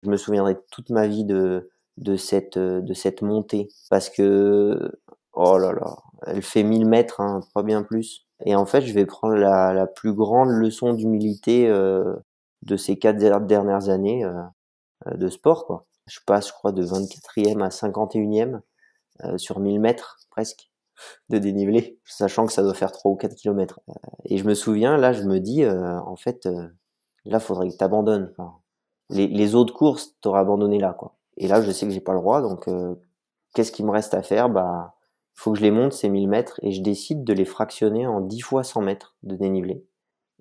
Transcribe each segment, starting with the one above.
Je me souviendrai toute ma vie de cette montée parce que, oh là là, elle fait 1000 mètres, hein, pas bien plus. Et en fait, je vais prendre la plus grande leçon d'humilité de ces 4 dernières années de sport, quoi. Je passe, je crois, de 24e à 51e sur 1000 mètres presque de dénivelé, sachant que ça doit faire 3 ou 4 kilomètres. Et je me souviens, là, je me dis, en fait, là, faudrait que t'abandonnes. Enfin, les autres courses, t'aurais abandonné là, quoi. Et là, je sais que j'ai pas le droit, donc qu'est-ce qu'il me reste à faire? Bah, il faut que je les monte, ces 1000 mètres, et je décide de les fractionner en 10 fois 100 mètres de dénivelé.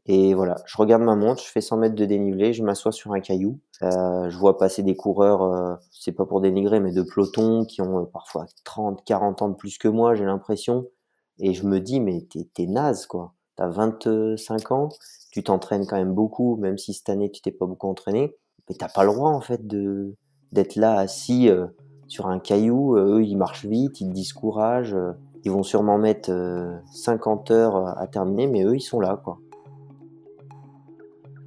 Et voilà, je regarde ma montre, je fais 100 mètres de dénivelé, je m'assois sur un caillou. Je vois passer des coureurs, c'est pas pour dénigrer, mais de peloton qui ont parfois 30, 40 ans de plus que moi, j'ai l'impression. Et je me dis, mais t'es naze, quoi. T'as 25 ans, tu t'entraînes quand même beaucoup, même si cette année tu t'es pas beaucoup entraîné. Mais t'as pas le droit, en fait, d'être là assis sur un caillou. Eux, ils marchent vite, ils te disent courage. Ils vont sûrement mettre 50 heures à terminer, mais eux, ils sont là, quoi.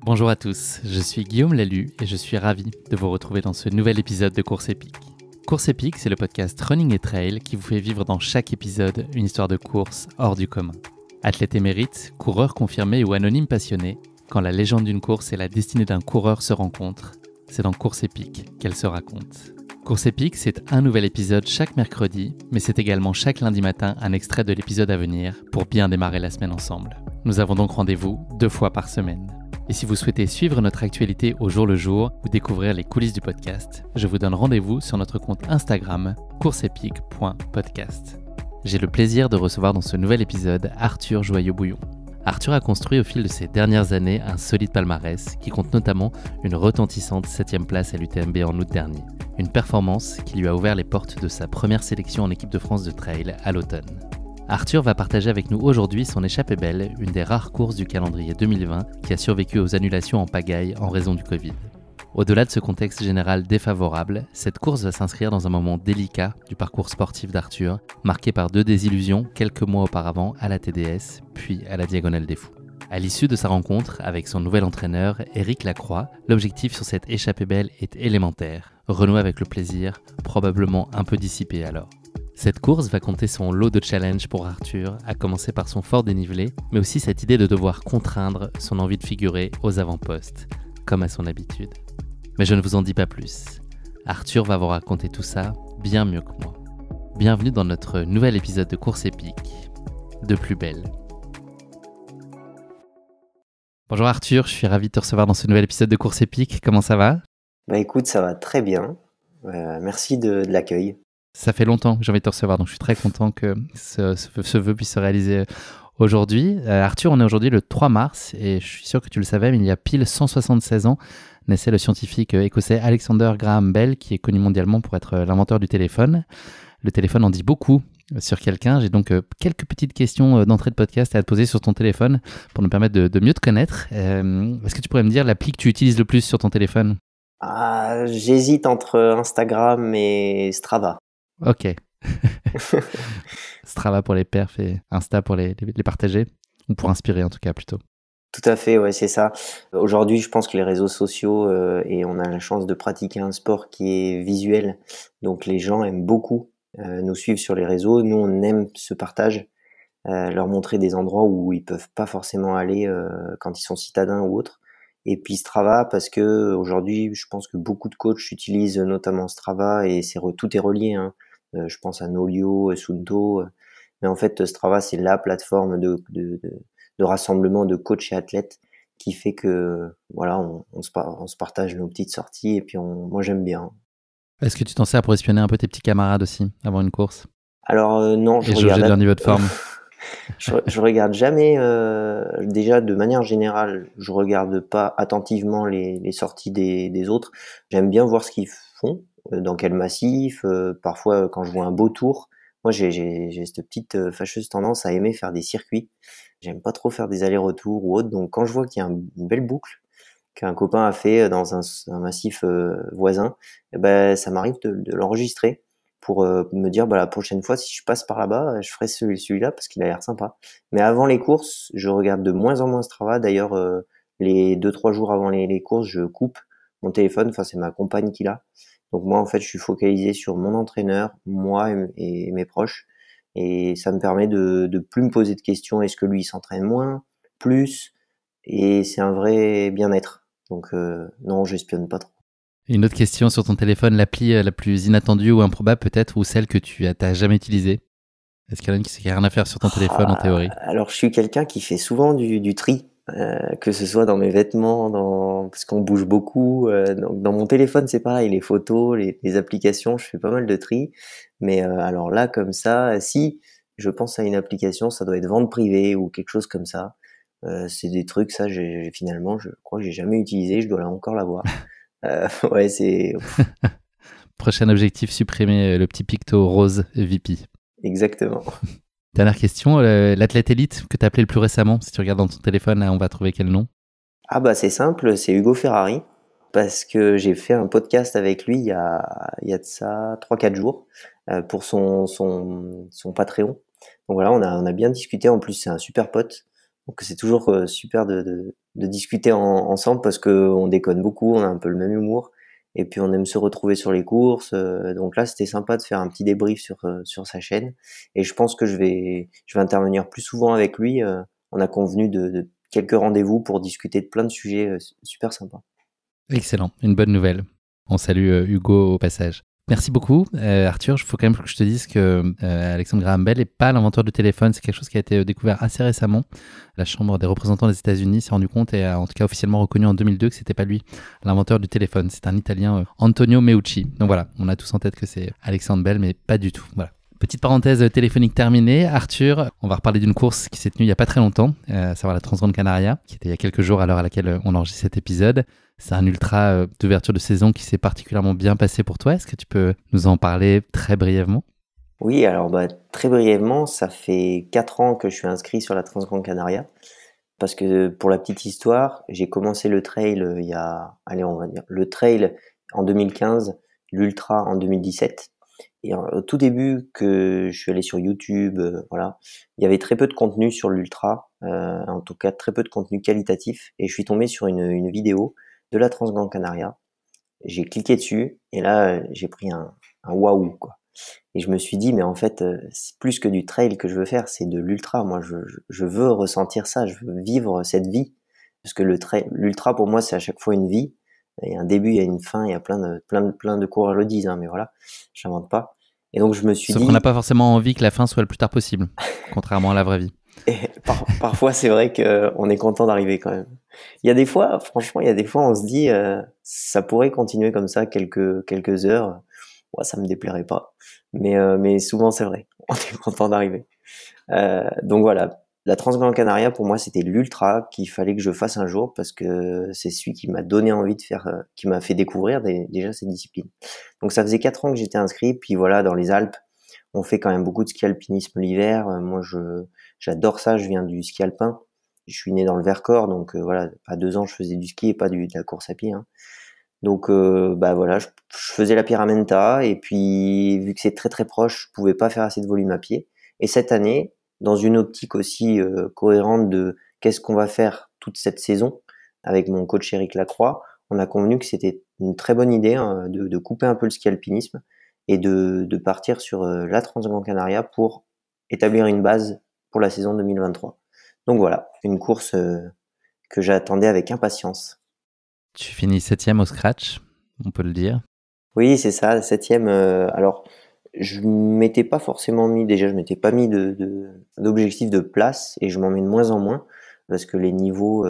Bonjour à tous, je suis Guillaume Lalu et je suis ravi de vous retrouver dans ce nouvel épisode de Course Épique. Course Épique, c'est le podcast Running et Trail qui vous fait vivre dans chaque épisode une histoire de course hors du commun. Athlète émérite, coureur confirmé ou anonyme passionné, quand la légende d'une course et la destinée d'un coureur se rencontrent, c'est dans Course Épique qu'elle se raconte. Course Épique, c'est un nouvel épisode chaque mercredi, mais c'est également chaque lundi matin un extrait de l'épisode à venir pour bien démarrer la semaine ensemble. Nous avons donc rendez-vous 2 fois par semaine. Et si vous souhaitez suivre notre actualité au jour le jour ou découvrir les coulisses du podcast, je vous donne rendez-vous sur notre compte Instagram courseepique.podcast. J'ai le plaisir de recevoir dans ce nouvel épisode Arthur Joyeux-Bouillon. Arthur a construit au fil de ces dernières années un solide palmarès qui compte notamment une retentissante 7e place à l'UTMB en août dernier. Une performance qui lui a ouvert les portes de sa première sélection en équipe de France de trail à l'automne. Arthur va partager avec nous aujourd'hui son échappée belle, une des rares courses du calendrier 2020 qui a survécu aux annulations en pagaille en raison du Covid. Au-delà de ce contexte général défavorable, cette course va s'inscrire dans un moment délicat du parcours sportif d'Arthur, marqué par 2 désillusions quelques mois auparavant à la TDS, puis à la Diagonale des Fous. À l'issue de sa rencontre avec son nouvel entraîneur, Éric Lacroix, l'objectif sur cette échappée belle est élémentaire, renouer avec le plaisir, probablement un peu dissipé alors. Cette course va compter son lot de challenges pour Arthur, à commencer par son fort dénivelé, mais aussi cette idée de devoir contraindre son envie de figurer aux avant-postes, comme à son habitude. Mais je ne vous en dis pas plus. Arthur va vous raconter tout ça bien mieux que moi. Bienvenue dans notre nouvel épisode de Course Épique, de plus belle. Bonjour Arthur, je suis ravi de te recevoir dans ce nouvel épisode de Course Épique. Comment ça va ? Bah écoute, ça va très bien. Merci de l'accueil. Ça fait longtemps que j'ai envie de te recevoir, donc je suis très content que ce vœu puisse se réaliser aujourd'hui. Arthur, on est aujourd'hui le 3 mars et je suis sûr que tu le savais, mais il y a pile 176 ans, naissait le scientifique écossais Alexander Graham Bell, qui est connu mondialement pour être l'inventeur du téléphone. Le téléphone en dit beaucoup sur quelqu'un. J'ai donc quelques petites questions d'entrée de podcast à te poser sur ton téléphone pour nous permettre de mieux te connaître. Est-ce que tu pourrais me dire l'appli que tu utilises le plus sur ton téléphone ? J'hésite entre Instagram et Strava. Ok. Strava pour les perfs et Insta pour les partager, ou pour inspirer en tout cas plutôt. Tout à fait, ouais, c'est ça. Aujourd'hui, je pense que les réseaux sociaux, et on a la chance de pratiquer un sport qui est visuel, donc les gens aiment beaucoup nous suivre sur les réseaux. Nous, on aime ce partage, leur montrer des endroits où ils peuvent pas forcément aller quand ils sont citadins ou autres. Et puis Strava, parce que aujourd'hui, je pense que beaucoup de coachs utilisent notamment Strava et tout est relié, hein. Je pense à Nolio, Sunto, mais en fait Strava, c'est la plateforme de rassemblement de coachs et athlètes qui fait que voilà, on se partage nos petites sorties et puis moi j'aime bien. Est-ce que tu t'en sers pour espionner un peu tes petits camarades aussi avant une course ? Alors non, Et jauger leur niveau de forme. Je regarde jamais, déjà de manière générale, je regarde pas attentivement les sorties des autres. J'aime bien voir ce qu'ils font, dans quel massif, parfois quand je vois un beau tour. Moi j'ai cette petite fâcheuse tendance à aimer faire des circuits. J'aime pas trop faire des allers-retours ou autre, donc quand je vois qu'il y a une belle boucle qu'un copain a fait dans un massif voisin, eh ben ça m'arrive de l'enregistrer pour me dire bah la prochaine fois si je passe par là-bas, je ferai celui-là parce qu'il a l'air sympa. Mais avant les courses, je regarde de moins en moins Strava. D'ailleurs, les 2-3 jours avant les courses, je coupe. mon téléphone, enfin c'est ma compagne qui l'a. Donc moi en fait je suis focalisé sur mon entraîneur, moi et mes proches, et ça me permet de plus me poser de questions. Est-ce que lui il s'entraîne moins, plus, et c'est un vrai bien-être. Donc non, j'espionne pas trop. Une autre question sur ton téléphone, l'appli la plus inattendue ou improbable peut-être, ou celle que t'as jamais utilisée? Est-ce qu'il y en a une qui a rien à faire sur ton téléphone en Ah, théorie? alors je suis quelqu'un qui fait souvent du tri, que ce soit dans mes vêtements, parce qu'on bouge beaucoup. Donc dans mon téléphone c'est pareil, les photos, les applications, je fais pas mal de tri. Mais alors là comme ça, si je pense à une application, ça doit être vente privée ou quelque chose comme ça. C'est des trucs, ça finalement je crois que j'ai jamais utilisé, je dois encore l'avoir. Ouais, c'est Prochain objectif, supprimer le petit picto rose VP. exactement. Dernière question, l'athlète élite que tu as appelé le plus récemment, si tu regardes dans ton téléphone, là, on va trouver quel nom? Ah bah c'est simple, c'est Hugo Ferrari, parce que j'ai fait un podcast avec lui il y a de ça 3-4 jours, pour son Patreon. Donc voilà, on a bien discuté, en plus c'est un super pote, donc c'est toujours super de discuter ensemble parce que on déconne beaucoup, on a un peu le même humour, et puis on aime se retrouver sur les courses. Donc là c'était sympa de faire un petit débrief sur sa chaîne, et je pense que je vais intervenir plus souvent avec lui. On a convenu de quelques rendez-vous pour discuter de plein de sujets super sympas. Excellent, une bonne nouvelle. On salue Hugo au passage. Merci beaucoup, Arthur. Il faut quand même que je te dise que Alexandre Graham Bell n'est pas l'inventeur du téléphone. C'est quelque chose qui a été découvert assez récemment. La Chambre des représentants des États-Unis s'est rendu compte et a en tout cas officiellement reconnu en 2002 que c'était pas lui l'inventeur du téléphone. C'est un Italien, Antonio Meucci. Donc voilà, on a tous en tête que c'est Alexandre Bell, mais pas du tout. Voilà. Petite parenthèse téléphonique terminée. Arthur, on va reparler d'une course qui s'est tenue il n'y a pas très longtemps, à savoir la Transgrande Canaria, qui était il y a quelques jours à l'heure à laquelle on enregistre cet épisode. C'est un ultra d'ouverture de saison qui s'est particulièrement bien passé pour toi. Est-ce que tu peux nous en parler très brièvement? Oui, alors bah, très brièvement, ça fait 4 ans que je suis inscrit sur la Transgrande Canaria. Parce que pour la petite histoire, j'ai commencé le trail il y a, allez, on va dire, le trail en 2015, l'ultra en 2017. Et au tout début que je suis allé sur YouTube, voilà, il y avait très peu de contenu sur l'ultra, en tout cas très peu de contenu qualitatif. Et je suis tombé sur une vidéo de la Transgrande Canaria. J'ai cliqué dessus et là, j'ai pris un waouh, quoi. Et je me suis dit, mais en fait, c'est plus que du trail que je veux faire, c'est de l'ultra. Moi, je veux ressentir ça, je veux vivre cette vie. Parce que l'ultra, pour moi, c'est à chaque fois une vie. Il y a un début, il y a une fin, il y a plein de coureurs le disent, hein, mais voilà, j'invente pas. Et donc, je me suis Sauf qu'on n'a dit, pas forcément envie que la fin soit le plus tard possible, contrairement à la vraie vie. et parfois, c'est vrai qu'on est content d'arriver quand même. Il y a des fois, franchement, il y a des fois, on se dit, ça pourrait continuer comme ça quelques heures. Ouais, ça me déplairait pas. Mais souvent, c'est vrai. On est content d'arriver. Donc voilà, la Transgrande Canaria pour moi c'était l'ultra qu'il fallait que je fasse un jour parce que c'est celui qui m'a donné envie de faire, qui m'a fait découvrir déjà cette discipline. Donc ça faisait 4 ans que j'étais inscrit, puis voilà, dans les Alpes, on fait quand même beaucoup de ski alpinisme l'hiver. Moi j'adore ça, je viens du ski alpin. Je suis né dans le Vercors, donc voilà, à 2 ans je faisais du ski et pas de la course à pied, hein. Donc bah voilà, je faisais la Pyramenta et puis vu que c'est très très proche, je pouvais pas faire assez de volume à pied. Et cette année, dans une optique aussi cohérente de qu'est-ce qu'on va faire toute cette saison, avec mon coach Eric Lacroix, on a convenu que c'était une très bonne idée, hein, de couper un peu le ski alpinisme et de partir sur la Transgrande Canaria pour établir une base pour la saison 2023. Donc voilà, une course que j'attendais avec impatience. Tu finis 7e au scratch, on peut le dire. Oui, c'est ça, 7e. Alors, je m'étais pas forcément mis, déjà, je m'étais pas mis d'objectif de place et je m'en mets de moins en moins parce que les niveaux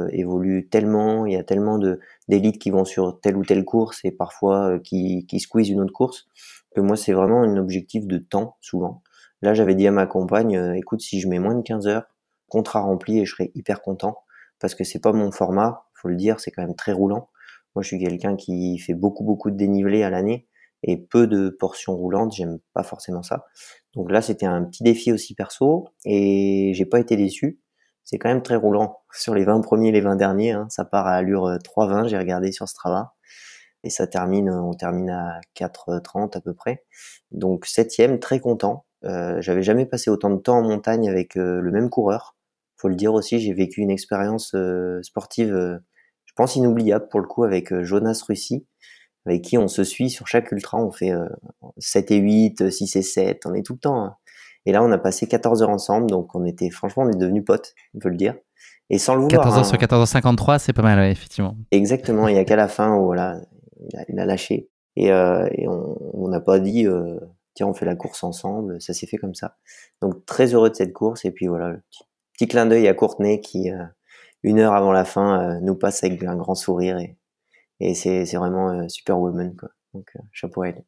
évoluent tellement, il y a tellement d'élites qui vont sur telle ou telle course et parfois qui squeeze une autre course que moi, c'est vraiment un objectif de temps, souvent. Là, j'avais dit à ma compagne, écoute, si je mets moins de 15 heures, contrat rempli et je serai hyper content parce que c'est pas mon format, faut le dire, c'est quand même très roulant. Moi, je suis quelqu'un qui fait beaucoup de dénivelé à l'année et peu de portions roulantes. J'aime pas forcément ça. Donc là, c'était un petit défi aussi perso et j'ai pas été déçu. C'est quand même très roulant. Sur les 20 premiers, les 20 derniers, hein, ça part à allure 3,20, j'ai regardé sur Strava. Et on termine à 4,30 à peu près. Donc 7e, très content. J'avais jamais passé autant de temps en montagne avec le même coureur. Faut le dire aussi, j'ai vécu une expérience sportive pense, inoubliable pour le coup avec Jonas Russi, avec qui on se suit sur chaque ultra. On fait 7 et 8, 6 et 7, on est tout le temps, hein. Et là, on a passé 14 heures ensemble, donc on est devenus potes, on peut le dire. Et sans le vouloir, 14 heures sur hein. 14h53, c'est pas mal, ouais, effectivement. Exactement, il y a qu'à la fin où voilà, il a lâché. Et on n'a pas dit tiens, on fait la course ensemble, ça s'est fait comme ça. Donc très heureux de cette course, et puis voilà, le petit clin d'œil à Courtenay qui 1 heure avant la fin nous passe avec un grand sourire, et c'est vraiment Superwoman, quoi. Donc chapeau à elle.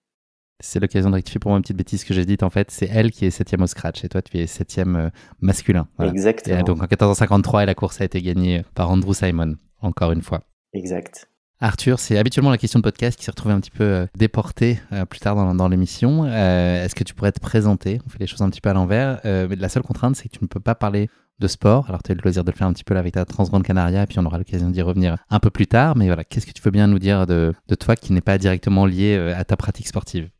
C'est l'occasion de rectifier pour moi une petite bêtise que j'ai dite. En fait, c'est elle qui est 7e au scratch et toi, tu es 7e masculin. Voilà. Et Exactement. donc en 14h53, et la course a été gagnée par Andrew Simon, encore une fois. Exact. Arthur, c'est habituellement la question de podcast qui s'est retrouvée un petit peu déportée plus tard dans l'émission. Est-ce que tu pourrais te présenter? On fait les choses un petit peu à l'envers. Mais la seule contrainte, c'est que tu ne peux pas parler de sport. Alors, tu as eu le loisir de le faire un petit peu là avec ta Transgrande Canaria, et puis on aura l'occasion d'y revenir un peu plus tard. Mais voilà, qu'est-ce que tu veux bien nous dire de toi qui n'est pas directement lié à ta pratique sportive?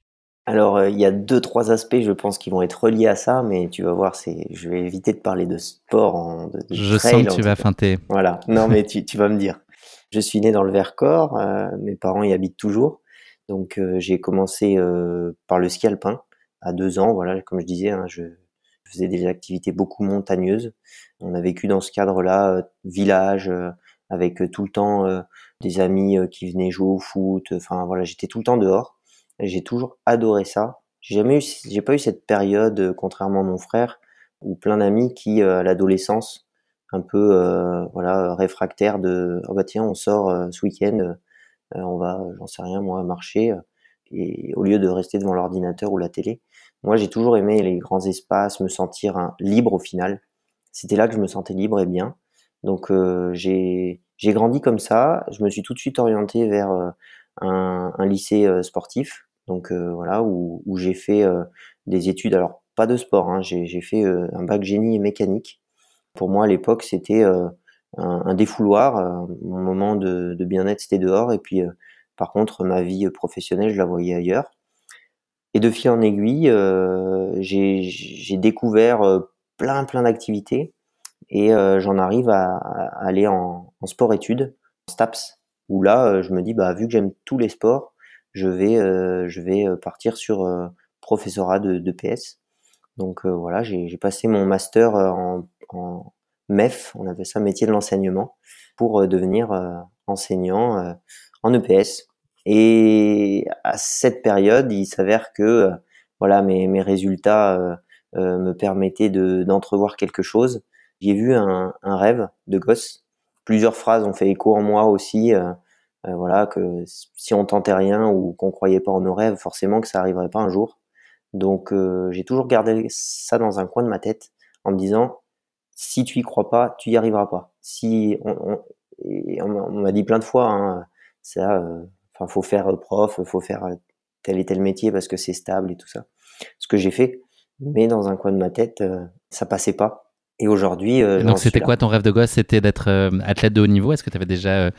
Alors, il y a 2-3 aspects, je pense, qui vont être reliés à ça, mais tu vas voir, je vais éviter de parler de sport, de Je trail sens que en tu tout vas cas. feinter. Voilà. Non, mais tu vas me dire. Je suis né dans le Vercors, mes parents y habitent toujours, donc j'ai commencé par le ski alpin à 2 ans. Voilà, comme je disais, hein, je faisais des activités beaucoup montagneuses. On a vécu dans ce cadre-là, village, avec tout le temps des amis qui venaient jouer au foot. Enfin voilà, j'étais tout le temps dehors. Et j'ai toujours adoré ça. J'ai pas eu cette période, contrairement à mon frère, où plein d'amis qui, à l'adolescence, un peu voilà, réfractaires de oh bah tiens, on sort ce week-end, on va, j'en sais rien moi, marcher, et au lieu de rester devant l'ordinateur ou la télé. Moi, j'ai toujours aimé les grands espaces, me sentir libre au final. C'était là que je me sentais libre et bien. Donc j'ai grandi comme ça. Je me suis tout de suite orienté vers un lycée sportif. Donc voilà, où j'ai fait des études, alors pas de sport, hein, j'ai fait un bac génie et mécanique. Pour moi, à l'époque, c'était un défouloir. Mon moment de bien-être, c'était dehors. Et puis, par contre, ma vie professionnelle, je la voyais ailleurs. Et de fil en aiguille, j'ai découvert plein d'activités. Et j'en arrive à aller en sport-études, en STAPS, où là, je me dis, bah, vu que j'aime tous les sports, je vais partir sur professorat de PS. Donc voilà, j'ai passé mon master en MEF, on appelle ça métier de l'enseignement, pour devenir enseignant en EPS. Et à cette période, il s'avère que voilà, mes résultats me permettaient d'entrevoir quelque chose. J'ai vu un rêve de gosse. Plusieurs phrases ont fait écho en moi aussi. Voilà, que si on tentait rien ou qu'on croyait pas en nos rêves, forcément que ça arriverait pas un jour. Donc j'ai toujours gardé ça dans un coin de ma tête en me disant si tu y crois pas, tu y arriveras pas. Si on m'a dit plein de fois hein, ça, enfin faut faire prof, faut faire tel et tel métier parce que c'est stable et tout ça. Ce que j'ai fait, mais dans un coin de ma tête, ça passait pas. Et aujourd'hui, Et j'en donc, suis c'était là. quoi ton rêve de gosse? C'était d'être athlète de haut niveau? Est-ce que tu avais déjà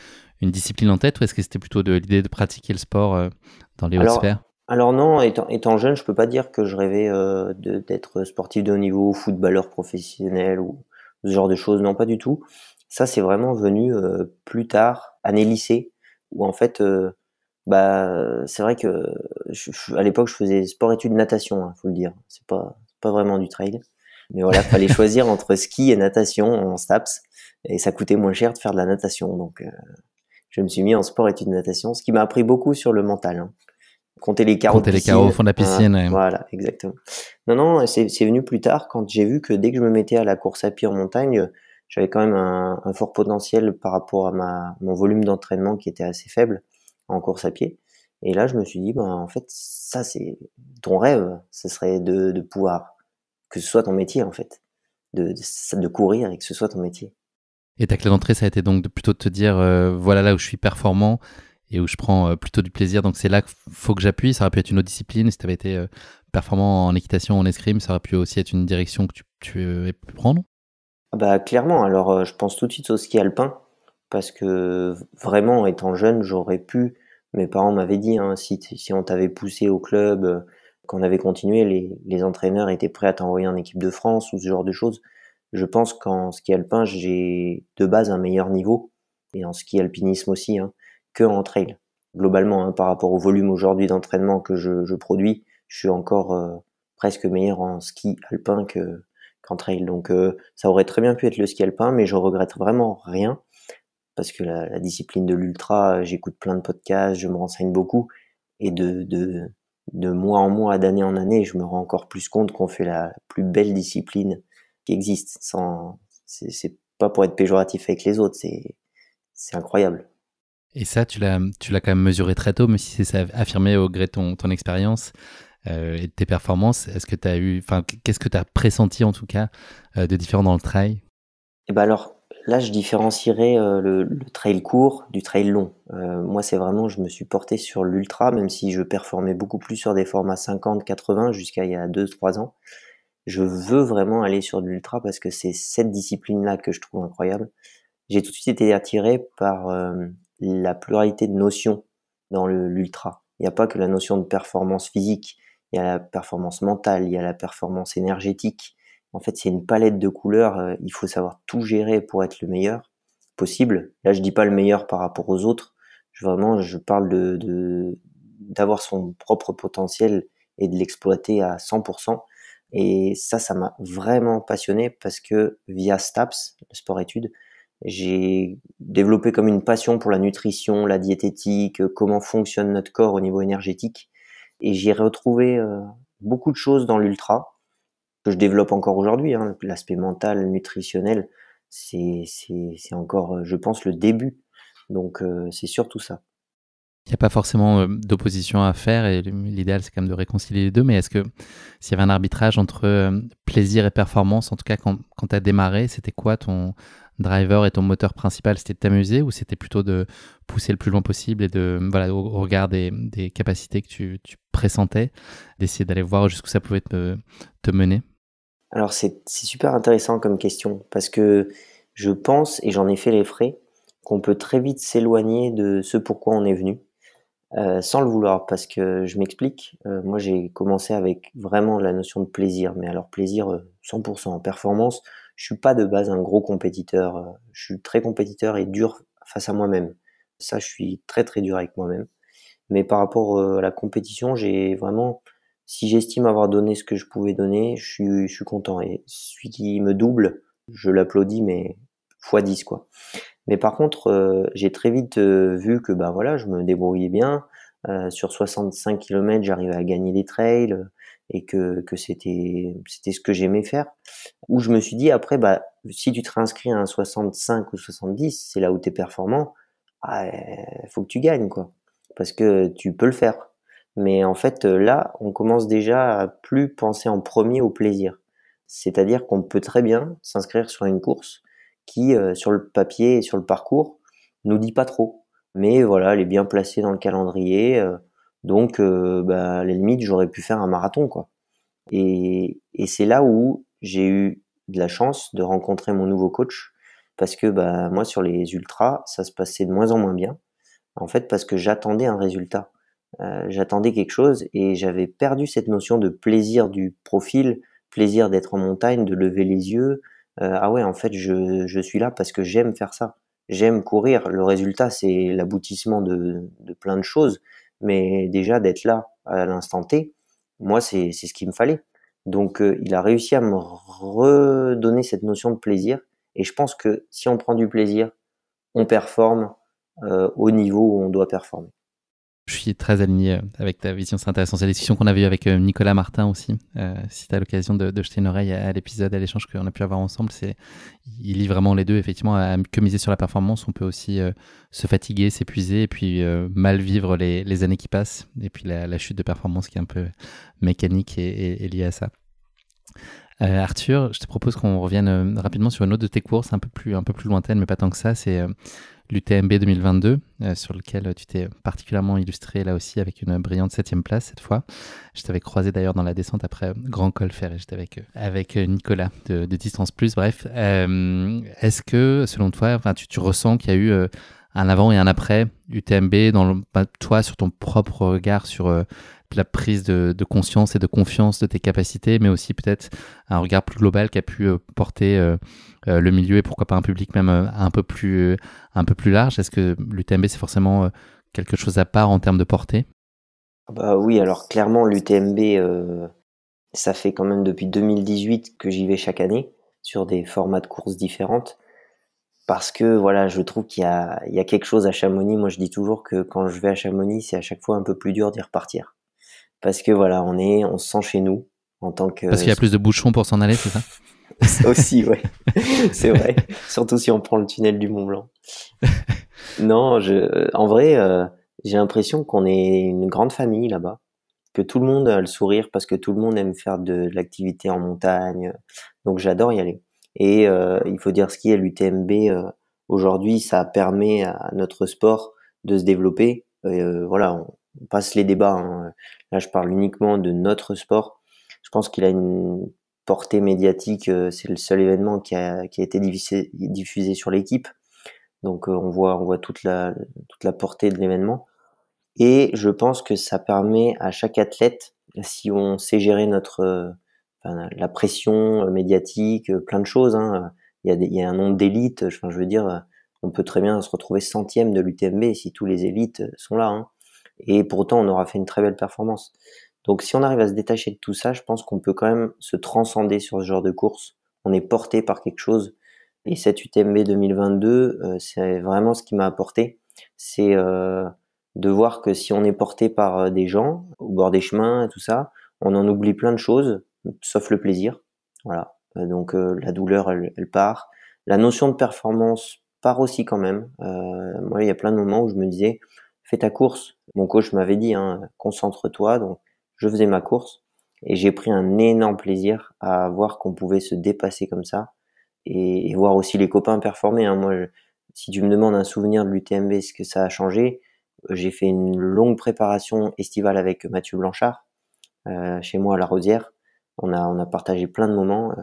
une discipline en tête ou est-ce que c'était plutôt de l'idée de pratiquer le sport dans les hautes Alors, sphères? alors non, étant jeune, je peux pas dire que je rêvais d'être sportif de haut niveau, footballeur professionnel ou ce genre de choses. Non, pas du tout. Ça, c'est vraiment venu plus tard, année lycée, où en fait, bah, c'est vrai que à l'époque, je faisais sport-études natation, faut le dire. C'est pas vraiment du trail. Mais voilà, fallait choisir entre ski et natation en STAPS, et ça coûtait moins cher de faire de la natation. Donc, je me suis mis en sport-études natation, ce qui m'a appris beaucoup sur le mental, hein. Compter les carreaux de Compter les carreaux au piscine. fond de la piscine. Voilà, exactement. Non, c'est venu plus tard quand j'ai vu que dès que je me mettais à la course à pied en montagne, j'avais quand même un fort potentiel par rapport à mon volume d'entraînement qui était assez faible en course à pied. Et là, je me suis dit, ben, en fait, ça, c'est ton rêve, ce serait de pouvoir, que ce soit ton métier, en fait, de courir et que ce soit ton métier. Et ta clé d'entrée, ça a été donc plutôt de te dire, voilà là où je suis performant et où je prends plutôt du plaisir. Donc c'est là qu'il faut que j'appuie. Ça aurait pu être une autre discipline. Si tu avais été performant en équitation, en escrime, ça aurait pu aussi être une direction que tu aies pu prendre. Ah bah, clairement, alors je pense tout de suite au ski alpin, parce que vraiment, étant jeune, j'aurais pu, mes parents m'avaient dit, hein, si on t'avait poussé au club, qu'on avait continué, les entraîneurs étaient prêts à t'envoyer en équipe de France ou ce genre de choses. Je pense qu'en ski alpin, j'ai de base un meilleur niveau, et en ski alpinisme aussi, hein, que en trail. Globalement, hein, par rapport au volume aujourd'hui d'entraînement que je produis, je suis encore presque meilleur en ski alpin qu'en trail. Donc ça aurait très bien pu être le ski alpin, mais je regrette vraiment rien parce que la discipline de l'ultra, j'écoute plein de podcasts, je me renseigne beaucoup et de mois en mois, d'année en année, je me rends encore plus compte qu'on fait la plus belle discipline qui existe. C'est pas pour être péjoratif avec les autres, c'est incroyable. Et ça, tu l'as quand même mesuré très tôt, même si c'est affirmé au gré de ton expérience et de tes performances. Qu'est-ce que tu as pressenti en tout cas de différent dans le trail? Et ben alors là, je différencierais le trail court du trail long. Moi, c'est vraiment, je me suis porté sur l'ultra, même si je performais beaucoup plus sur des formats 50-80 jusqu'à il y a 2-3 ans. Je veux vraiment aller sur de l'ultra parce que c'est cette discipline-là que je trouve incroyable. J'ai tout de suite été attiré par la pluralité de notions dans l'ultra. Il n'y a pas que la notion de performance physique, il y a la performance mentale, il y a la performance énergétique. En fait, c'est une palette de couleurs, il faut savoir tout gérer pour être le meilleur possible. Là, je dis pas le meilleur par rapport aux autres, je parle d'avoir son propre potentiel et de l'exploiter à 100%. Et ça m'a vraiment passionné parce que via STAPS, le sport-études, j'ai développé comme une passion pour la nutrition, la diététique, comment fonctionne notre corps au niveau énergétique. Et j'ai retrouvé beaucoup de choses dans l'ultra que je développe encore aujourd'hui. Hein. L'aspect mental, nutritionnel, c'est encore, je pense, le début. Donc c'est surtout ça. Il n'y a pas forcément d'opposition à faire et l'idéal c'est quand même de réconcilier les deux, mais est-ce que s'il y avait un arbitrage entre plaisir et performance, en tout cas quand tu as démarré, c'était quoi ton driver et ton moteur principal? C'était de t'amuser ou c'était plutôt de pousser le plus loin possible et au regard des capacités que tu pressentais, d'essayer d'aller voir jusqu'où ça pouvait te mener? Alors c'est super intéressant comme question parce que je pense, et j'en ai fait les frais, qu'on peut très vite s'éloigner de ce pourquoi on est venu. Sans le vouloir, parce que je m'explique. Moi, j'ai commencé avec vraiment la notion de plaisir, mais alors plaisir 100%. En performance, je suis pas de base un gros compétiteur. Je suis très compétiteur et dur face à moi-même. Ça, je suis très très dur avec moi-même. Mais par rapport à la compétition, j'ai vraiment, si j'estime avoir donné ce que je pouvais donner, je suis content. Et celui qui me double, je l'applaudis, mais fois 10 quoi. Mais par contre, j'ai très vite vu que bah voilà, je me débrouillais bien. Sur 65 kilomètres, j'arrivais à gagner des trails et que c'était ce que j'aimais faire. Où je me suis dit après, bah si tu te réinscris à un 65 ou 70, c'est là où t'es performant. Ah, faut que tu gagnes quoi, parce que tu peux le faire. Mais en fait, là, on commence déjà à plus penser en premier au plaisir. C'est-à-dire qu'on peut très bien s'inscrire sur une course qui, sur le papier et sur le parcours, nous dit pas trop. Mais voilà, elle est bien placée dans le calendrier, donc à la limite, j'aurais pu faire un marathon, quoi. Et c'est là où j'ai eu de la chance de rencontrer mon nouveau coach, parce que moi, sur les ultras, ça se passait de moins en moins bien. En fait, parce que j'attendais un résultat. J'attendais quelque chose et j'avais perdu cette notion de plaisir du profil, plaisir d'être en montagne, de lever les yeux. Ah ouais, en fait, je suis là parce que j'aime faire ça. J'aime courir. Le résultat, c'est l'aboutissement de plein de choses. Mais déjà, d'être là à l'instant T, moi, c'est ce qu'il me fallait. Donc, il a réussi à me redonner cette notion de plaisir. Et je pense que si on prend du plaisir, on performe au niveau où on doit performer. Je suis très aligné avec ta vision, c'est intéressant. C'est la discussion qu'on avait eue avec Nicolas Martin aussi. Si tu as l'occasion de jeter une oreille à l'épisode, à l'échange qu'on a pu avoir ensemble, il lit vraiment les deux. Effectivement, que miser sur la performance, on peut aussi se fatiguer, s'épuiser et puis mal vivre les années qui passent. Et puis la chute de performance qui est un peu mécanique et liée à ça. Arthur, je te propose qu'on revienne rapidement sur une autre de tes courses, un peu plus lointaine, mais pas tant que ça. C'est l'UTMB 2022, sur lequel tu t'es particulièrement illustré là aussi avec une brillante 7e place cette fois. Je t'avais croisé d'ailleurs dans la descente après Grand Col Ferré, j'étais avec Nicolas de Distance Plus. Bref, est-ce que selon toi, tu ressens qu'il y a eu un avant et un après UTMB, toi, sur ton propre regard sur la prise de conscience et de confiance de tes capacités, mais aussi peut-être un regard plus global qui a pu porter le milieu et pourquoi pas un public même un peu plus large. Est-ce que l'UTMB, c'est forcément quelque chose à part en termes de portée? Bah oui, alors clairement l'UTMB, ça fait quand même depuis 2018 que j'y vais chaque année sur des formats de courses différentes. Parce que voilà, je trouve qu'il y a quelque chose à Chamonix. Moi, je dis toujours que quand je vais à Chamonix, c'est à chaque fois un peu plus dur d'y repartir. Parce que voilà, on se sent chez nous en tant Parce que qu'il y a plus de bouchons pour s'en aller, c'est ça? ça aussi, ouais, c'est vrai. Surtout si on prend le tunnel du Mont Blanc. Non, en vrai, j'ai l'impression qu'on est une grande famille là-bas, que tout le monde a le sourire parce que tout le monde aime faire de l'activité en montagne. Donc j'adore y aller. Et il faut dire ce qui est l'UTMB aujourd'hui, ça permet à notre sport de se développer. Voilà, on passe les débats, hein. Là, je parle uniquement de notre sport. Je pense qu'il a une portée médiatique. C'est le seul événement qui a été diffusé sur l'équipe. Donc on voit toute la portée de l'événement. Et je pense que ça permet à chaque athlète, si on sait gérer enfin, la pression médiatique, plein de choses, hein. Il y a un nombre d'élites. Enfin, je veux dire, on peut très bien se retrouver centième de l'UTMB si tous les élites sont là, hein. Et pourtant, on aura fait une très belle performance. Donc, si on arrive à se détacher de tout ça, je pense qu'on peut quand même se transcender sur ce genre de course. On est porté par quelque chose. Et cette UTMB 2022, c'est vraiment ce qui m'a apporté. C'est de voir que si on est porté par des gens au bord des chemins et tout ça, on en oublie plein de choses, sauf le plaisir. Voilà. Donc la douleur, elle part. La notion de performance part aussi quand même. Moi, il y a plein de moments où je me disais, fais ta course. Mon coach m'avait dit, hein, concentre-toi. Donc, je faisais ma course et j'ai pris un énorme plaisir à voir qu'on pouvait se dépasser comme ça et voir aussi les copains performer, hein. Moi, si tu me demandes un souvenir de l'UTMB, ce que ça a changé, j'ai fait une longue préparation estivale avec Mathieu Blanchard, chez moi à La Rosière. On a partagé plein de moments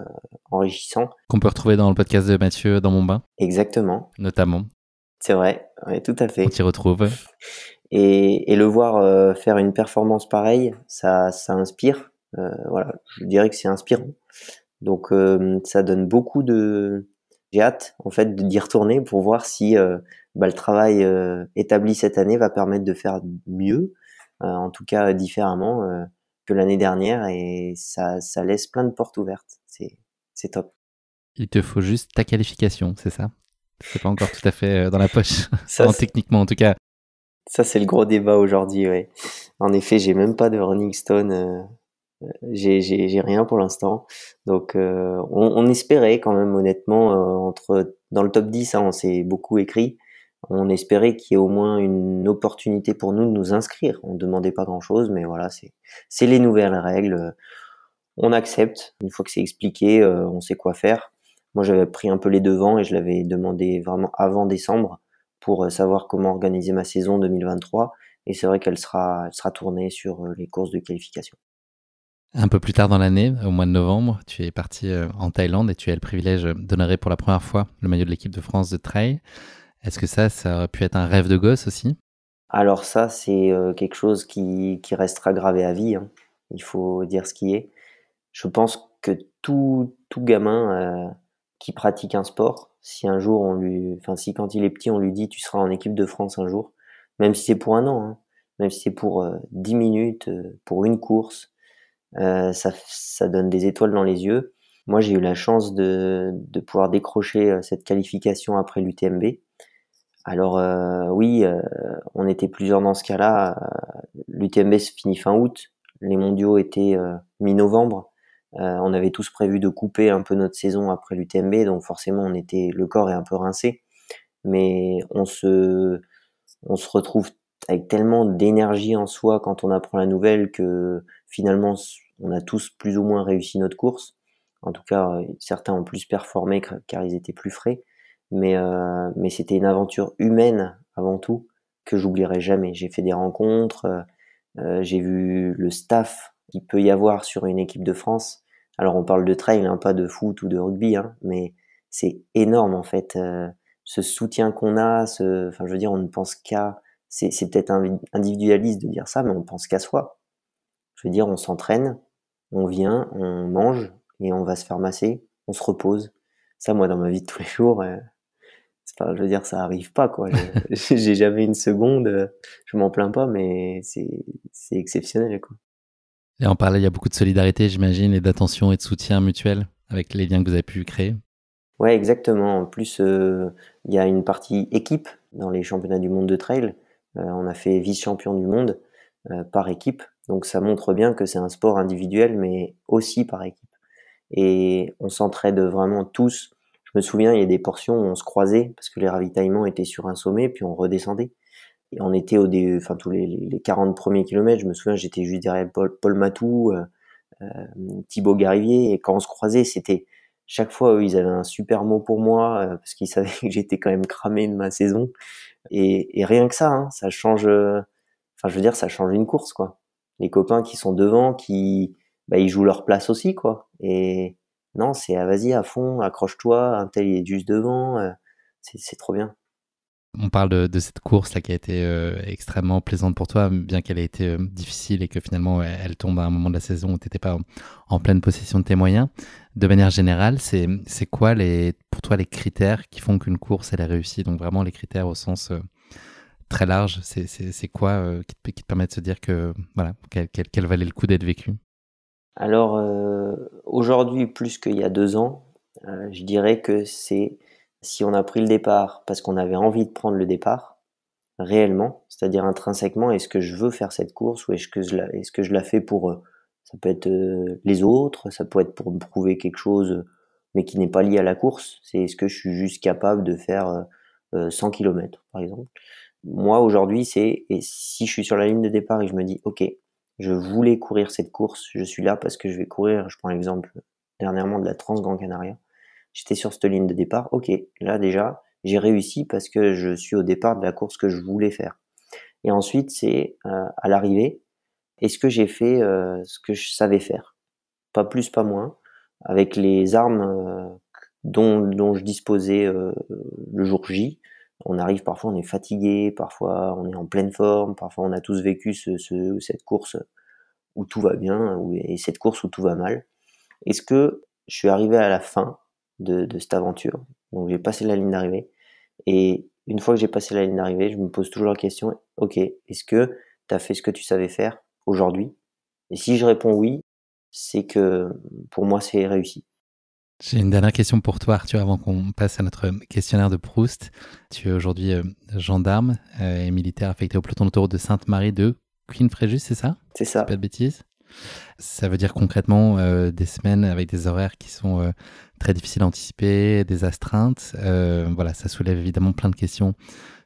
enrichissants. Qu'on peut retrouver dans le podcast de Mathieu dans mon bain, Exactement, notamment. c'est vrai, ouais, tout à On fait. t'y retrouve. Et le voir faire une performance pareille, ça inspire. Voilà, je dirais que c'est inspirant. Donc ça donne beaucoup de. J'ai hâte en fait d'y retourner pour voir si le travail établi cette année va permettre de faire mieux, en tout cas différemment que l'année dernière, et ça laisse plein de portes ouvertes. C'est top. Il te faut juste ta qualification, c'est ça? C'est pas encore tout à fait dans la poche, Ça techniquement en tout cas. ça c'est le gros débat aujourd'hui. Ouais. En effet, j'ai même pas de running stone. J'ai rien pour l'instant. Donc on espérait quand même honnêtement dans le top 10, hein, on s'est beaucoup écrit. On espérait qu'il y ait au moins une opportunité pour nous de nous inscrire. On demandait pas grand-chose, mais voilà, c'est les nouvelles règles. On accepte. Une fois que c'est expliqué, on sait quoi faire. Moi, j'avais pris un peu les devants et je l'avais demandé vraiment avant décembre pour savoir comment organiser ma saison 2023. Et c'est vrai elle sera tournée sur les courses de qualification. Un peu plus tard dans l'année, au mois de novembre, tu es parti en Thaïlande et tu as le privilège d'honorer pour la première fois le maillot de l'équipe de France de trail. Est-ce que ça aurait pu être un rêve de gosse aussi? Alors ça, c'est quelque chose qui restera gravé à vie, hein. Il faut dire ce qui est. Je pense que tout gamin qui pratique un sport, si un jour enfin si quand il est petit, on lui dit tu seras en équipe de France un jour, même si c'est pour un an, hein, même si c'est pour 10 minutes, pour une course, ça donne des étoiles dans les yeux. Moi, j'ai eu la chance de pouvoir décrocher cette qualification après l'UTMB. Alors oui, on était plusieurs dans ce cas-là. L'UTMB se finit fin août, les mondiaux étaient mi-novembre. On avait tous prévu de couper un peu notre saison après l'UTMB, donc forcément le corps est un peu rincé, mais on se retrouve avec tellement d'énergie en soi quand on apprend la nouvelle que finalement on a tous plus ou moins réussi notre course. En tout cas, certains ont plus performé car ils étaient plus frais. Mais c'était une aventure humaine avant tout que j'oublierai jamais. J'ai fait des rencontres, j'ai vu le staff qu'il peut y avoir sur une équipe de France. Alors on parle de trail, hein, pas de foot ou de rugby, hein, mais c'est énorme en fait. ce soutien qu'on a, enfin, je veux dire, on ne pense qu'à, c'est peut-être individualiste de dire ça, mais on pense qu'à soi. Je veux dire, on s'entraîne, on vient, on mange et on va se faire masser, on se repose. Ça, moi, dans ma vie de tous les jours, c'est pas, je veux dire, ça arrive pas, quoi. J'ai jamais une seconde, je m'en plains pas, mais c'est exceptionnel, quoi. Et en parler, il y a beaucoup de solidarité, j'imagine, et d'attention et de soutien mutuel avec les liens que vous avez pu créer. Ouais, exactement. En plus, il y a une partie équipe dans les championnats du monde de trail. On a fait vice-champion du monde par équipe. Donc ça montre bien que c'est un sport individuel, mais aussi par équipe. Et on s'entraide vraiment tous. Je me souviens, il y a des portions où on se croisait parce que les ravitaillements étaient sur un sommet, puis on redescendait. Et on était enfin tous les 40 premiers kilomètres. Je me souviens, j'étais juste derrière Paul Matou, Thibaut Garivier, et quand on se croisait, c'était chaque fois eux, ils avaient un super mot pour moi parce qu'ils savaient que j'étais quand même cramé de ma saison. Et rien que ça, hein, ça change. Enfin, je veux dire, ça change une course, quoi. Les copains qui sont devant, bah, ils jouent leur place aussi, quoi. Et non, c'est vas-y à fond, accroche-toi, un tel il est juste devant, c'est trop bien. On parle de cette course là qui a été extrêmement plaisante pour toi, bien qu'elle ait été difficile et que finalement elle tombe à un moment de la saison où tu n'étais pas en pleine possession de tes moyens. De manière générale, c'est quoi pour toi les critères qui font qu'une course elle est réussie? Donc vraiment les critères au sens très large, c'est quoi qui te permet de se dire que voilà qu'elle valait le coup d'être vécue? Alors aujourd'hui, plus qu'il y a 2 ans, je dirais que c'est si on a pris le départ parce qu'on avait envie de prendre le départ, réellement, c'est-à-dire intrinsèquement, est-ce que je veux faire cette course ou est-ce que je la fais pour, ça peut être les autres, ça peut être pour me prouver quelque chose, mais qui n'est pas lié à la course. C'est est-ce que je suis juste capable de faire 100 km, par exemple. Moi, aujourd'hui, et si je suis sur la ligne de départ et je me dis, OK, je voulais courir cette course, je suis là parce que je vais courir, je prends l'exemple dernièrement de la Trans-Gran Canaria. J'étais sur cette ligne de départ, OK, là déjà, j'ai réussi parce que je suis au départ de la course que je voulais faire. Et ensuite, c'est à l'arrivée, est-ce que j'ai fait ce que je savais faire? Pas plus, pas moins, avec les armes dont je disposais le jour J. On arrive, parfois on est fatigué, parfois on est en pleine forme, parfois on a tous vécu cette course où tout va bien et cette course où tout va mal. Est-ce que je suis arrivé à la fin de cette aventure? Donc j'ai passé la ligne d'arrivée et une fois que j'ai passé la ligne d'arrivée, je me pose toujours la question, OK, est-ce que tu as fait ce que tu savais faire aujourd'hui? Et si je réponds oui, c'est que pour moi c'est réussi. J'ai une dernière question pour toi, Arthur, avant qu'on passe à notre questionnaire de Proust. Tu es aujourd'hui gendarme et militaire affecté au peloton d'autoroute de Sainte-Marie de Queen Fréjus, c'est ça? C'est Si je dis pas ça. de bêtises. Ça veut dire concrètement des semaines avec des horaires qui sont très difficiles à anticiper, des astreintes. Voilà, ça soulève évidemment plein de questions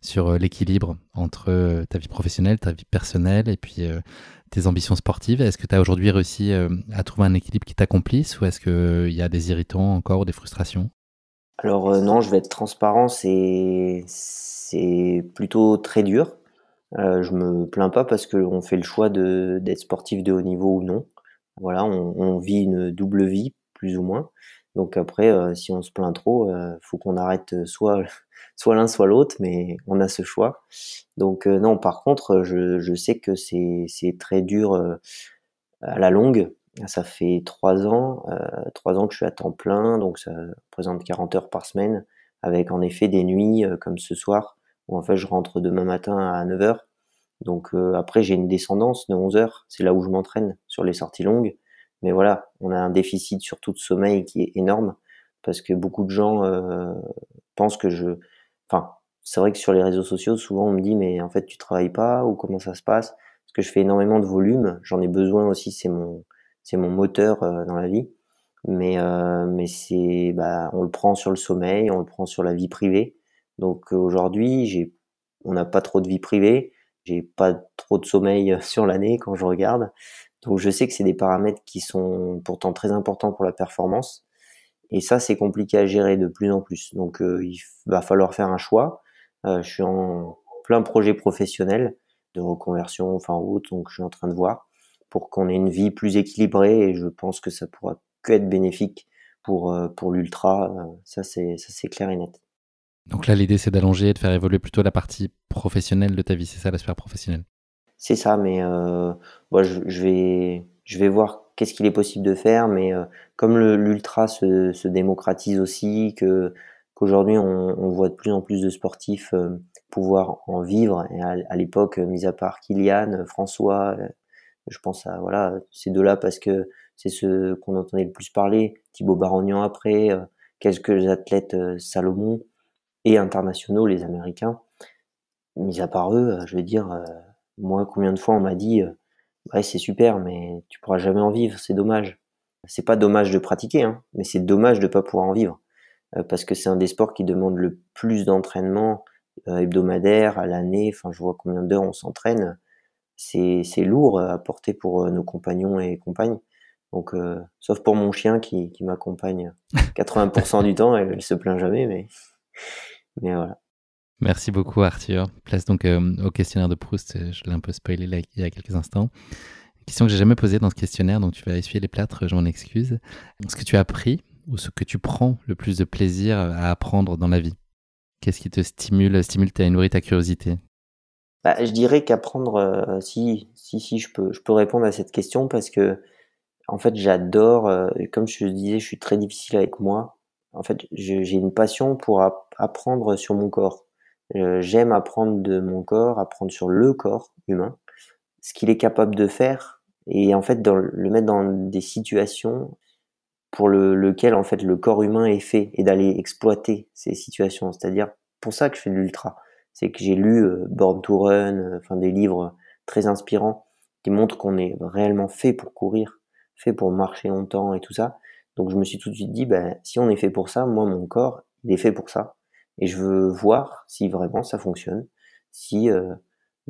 sur l'équilibre entre ta vie professionnelle, ta vie personnelle et puis tes ambitions sportives. Est-ce que tu as aujourd'hui réussi à trouver un équilibre qui t'accomplisse ou est-ce qu'il y a des irritants encore ou des frustrations? Alors non, je vais être transparent, c'est plutôt très dur. Je me plains pas parce qu'on fait le choix d'être sportif de haut niveau ou non. Voilà, on vit une double vie, plus ou moins. Donc après, si on se plaint trop, faut qu'on arrête soit soit l'un, soit l'autre, mais on a ce choix. Donc non, par contre, je sais que c'est très dur, à la longue. Ça fait 3 ans, 3 ans que je suis à temps plein, donc ça représente 40 heures par semaine, avec en effet des nuits, comme ce soir, où en fait je rentre demain matin à 9 heures. Donc après j'ai une descendance de 11 heures, c'est là où je m'entraîne sur les sorties longues. Mais voilà, on a un déficit surtout de sommeil qui est énorme, parce que beaucoup de gens pensent que enfin, c'est vrai que sur les réseaux sociaux, souvent on me dit: «Mais en fait tu travailles pas ou comment ça se passe?» Parce que je fais énormément de volume, j'en ai besoin aussi, c'est mon moteur dans la vie. Mais bah, on le prend sur le sommeil, on le prend sur la vie privée. Donc aujourd'hui, on n'a pas trop de vie privée, j'ai pas trop de sommeil sur l'année quand je regarde. Donc je sais que c'est des paramètres qui sont pourtant très importants pour la performance. Et ça, c'est compliqué à gérer de plus en plus. Donc va falloir faire un choix. Je suis en plein projet professionnel de reconversion, enfin autre, donc je suis en train de voir pour qu'on ait une vie plus équilibrée et je pense que ça pourra que être bénéfique pour l'ultra, ça c'est clair et net. Donc là, l'idée, c'est d'allonger et de faire évoluer plutôt la partie professionnelle de ta vie, c'est ça, la sphère professionnelle? C'est ça, mais moi je vais voir qu'est-ce qu'il est possible de faire, mais comme l'ultra se démocratise aussi, que qu'aujourd'hui on voit de plus en plus de sportifs pouvoir en vivre. Et à l'époque, mis à part Kylian, François, je pense à voilà ces deux-là parce que c'est ceux qu'on entendait le plus parler. Thibaut Barognan après, quelques athlètes Salomon et internationaux, les Américains. Mis à part eux, je veux dire, moi, combien de fois on m'a dit, «Ouais, c'est super, mais tu pourras jamais en vivre, c'est dommage». C'est pas dommage de pratiquer, hein, mais c'est dommage de pas pouvoir en vivre, parce que c'est un des sports qui demande le plus d'entraînement, hebdomadaire, à l'année. Enfin, je vois combien d'heures on s'entraîne. C'est lourd à porter pour, nos compagnons et compagnes. Donc, sauf pour mon chien qui m'accompagne 80 du temps, elle se plaint jamais, mais voilà. Merci beaucoup, Arthur. Place donc au questionnaire de Proust. Je l'ai un peu spoilé là, il y a quelques instants. Question que j'ai jamais posée dans ce questionnaire, donc tu vas essuyer les plâtres, je m'en excuse. Ce que tu as appris ou ce que tu prends le plus de plaisir à apprendre dans la vie? Qu'est-ce qui te stimule nourrit ta curiosité? Bah, je dirais qu'apprendre, si, je peux répondre à cette question parce que en fait, j'adore, et comme je te disais, je suis très difficile avec moi. En fait, j'ai une passion pour apprendre sur mon corps. J'aime apprendre de mon corps, apprendre sur le corps humain, ce qu'il est capable de faire et en fait, le mettre dans des situations pour lequel en fait le corps humain est fait et d'aller exploiter ces situations. C'est-à-dire pour ça que je fais de l'ultra. C'est que j'ai lu Born to Run, enfin des livres très inspirants qui montrent qu'on est réellement fait pour courir, fait pour marcher longtemps et tout ça. Donc je me suis tout de suite dit, ben, si on est fait pour ça, moi mon corps, il est fait pour ça. Et je veux voir si vraiment ça fonctionne, si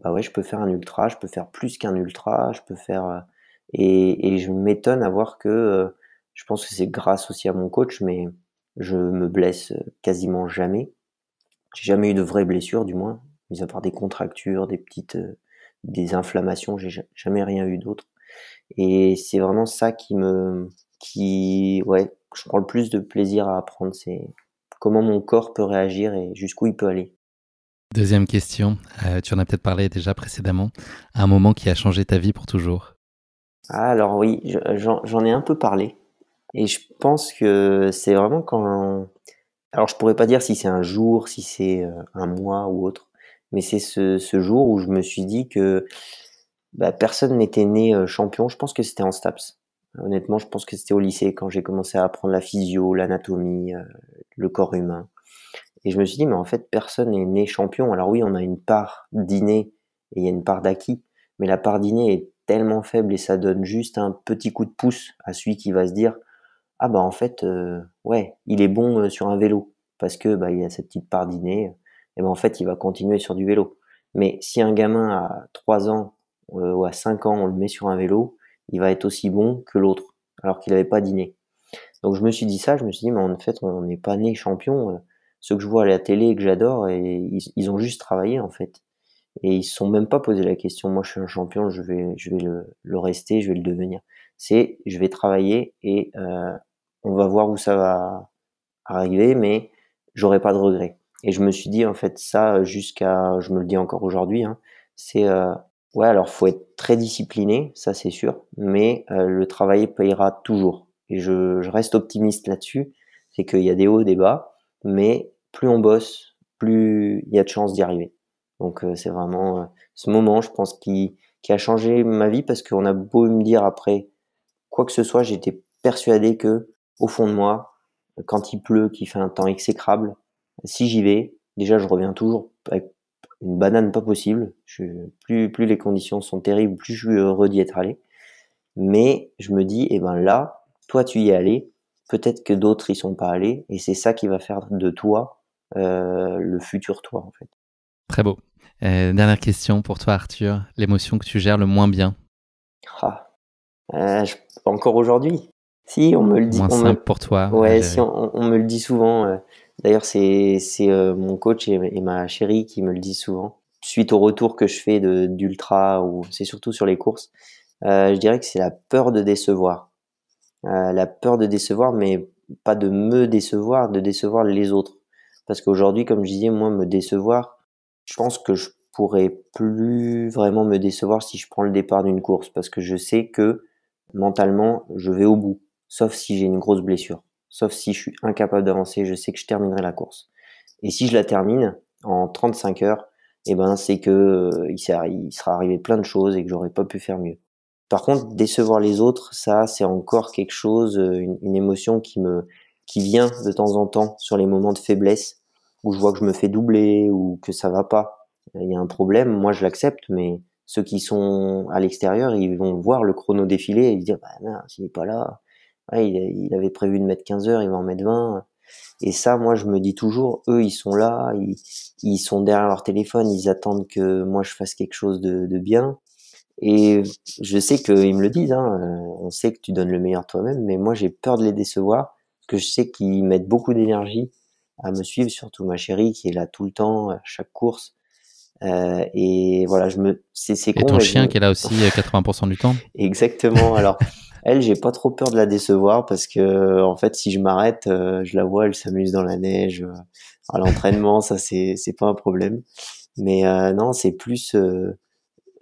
bah ouais, je peux faire un ultra, je peux faire plus qu'un ultra, je peux faire et je m'étonne à voir que je pense que c'est grâce aussi à mon coach, mais je me blesse quasiment jamais. J'ai jamais eu de vraies blessures, du moins, mis à part des contractures, des petites, des inflammations, jamais rien eu d'autre. Et c'est vraiment ça ouais, je prends le plus de plaisir à apprendre, c'est comment mon corps peut réagir et jusqu'où il peut aller. Deuxième question, tu en as peut-être parlé déjà précédemment. Un moment qui a changé ta vie pour toujours? Ah alors oui, j'en ai un peu parlé et je pense que c'est vraiment quand alors je pourrais pas dire si c'est un jour, si c'est, un mois ou autre, mais c'est ce jour où je me suis dit que, bah, personne n'était né, champion. Je pense que c'était en STAPS. Honnêtement, je pense que c'était au lycée quand j'ai commencé à apprendre la physio, l'anatomie, le corps humain et je me suis dit: «Mais en fait, personne n'est né champion». Alors oui, on a une part d'inné et il y a une part d'acquis, mais la part d'inné est tellement faible et ça donne juste un petit coup de pouce à celui qui va se dire: «Ah bah, en fait, ouais, il est bon, sur un vélo» parce que, bah, il y a cette petite part d'inné, et ben, en fait, il va continuer sur du vélo. Mais si un gamin à 3 ans, ou à 5 ans, on le met sur un vélo, il va être aussi bon que l'autre, alors qu'il avait pas d'inné. Donc je me suis dit ça, je me suis dit: «Mais en fait, on n'est pas né champion, ceux que je vois à la télé et que j'adore et ils ont juste travaillé, en fait». Et ils se sont même pas posé la question: «Moi, je suis un champion, je vais le rester, je vais le devenir». C'est: «Je vais travailler et on va voir où ça va arriver, mais j'aurai pas de regrets». Et je me suis dit, en fait, ça, jusqu'à je me le dis encore aujourd'hui, hein, c'est, ouais, alors faut être très discipliné, ça c'est sûr, mais le travail payera toujours et je reste optimiste là-dessus. C'est qu'il y a des hauts, des bas, mais plus on bosse, plus il y a de chances d'y arriver. Donc c'est vraiment, ce moment, je pense, qui a changé ma vie parce qu'on a beau me dire après quoi que ce soit, j'étais persuadé que, au fond de moi, quand il pleut, qu'il fait un temps exécrable, si j'y vais, déjà je reviens toujours avec une banane pas possible. Plus les conditions sont terribles, plus je suis heureux d'y être allé. Mais je me dis, eh ben là, toi tu y es allé, peut-être que d'autres y sont pas allés, et c'est ça qui va faire de toi le futur toi en fait. Très beau. Dernière question pour toi, Arthur. L'émotion que tu gères le moins bien? Ah, encore aujourd'hui. Si on me le dit, Moins simple pour toi à ouais, si gérer? on me le dit souvent. D'ailleurs, c'est mon coach et ma chérie qui me le disent souvent. Suite au retour que je fais d'ultra, ou c'est surtout sur les courses, je dirais que c'est la peur de décevoir. La peur de décevoir, mais pas de me décevoir, de décevoir les autres. parce qu'aujourd'hui, comme je disais, moi, me décevoir, je pense que je pourrais plus vraiment me décevoir si je prends le départ d'une course, parce que je sais que mentalement, je vais au bout, sauf si j'ai une grosse blessure, sauf si je suis incapable d'avancer, je sais que je terminerai la course. Et si je la termine en 35 heures, eh ben c'est que il sera arrivé plein de choses et que j'aurais pas pu faire mieux. Par contre, décevoir les autres, ça, c'est encore quelque chose, une émotion qui vient de temps en temps sur les moments de faiblesse, où je vois que je me fais doubler ou que ça va pas. Il y a un problème, moi je l'accepte, mais ceux qui sont à l'extérieur, ils vont voir le chrono défiler et ils se dire, bah non, s'il est pas là, ouais, il avait prévu de mettre 15 heures, il va en mettre 20. Et ça, moi, je me dis toujours, eux, ils sont là, ils sont derrière leur téléphone, ils attendent que moi je fasse quelque chose de bien. Et je sais qu'ils me le disent, hein, on sait que tu donnes le meilleur de toi-même, mais moi j'ai peur de les décevoir, parce que je sais qu'ils mettent beaucoup d'énergie à me suivre, surtout ma chérie qui est là tout le temps, à chaque course. Et voilà, c'est Et con, ton mais chien qui est là aussi 80% du temps. exactement. Alors elle, j'ai pas trop peur de la décevoir parce que en fait, si je m'arrête, je la vois, elle s'amuse dans la neige, à l'entraînement, ça c'est pas un problème. Mais non, c'est plus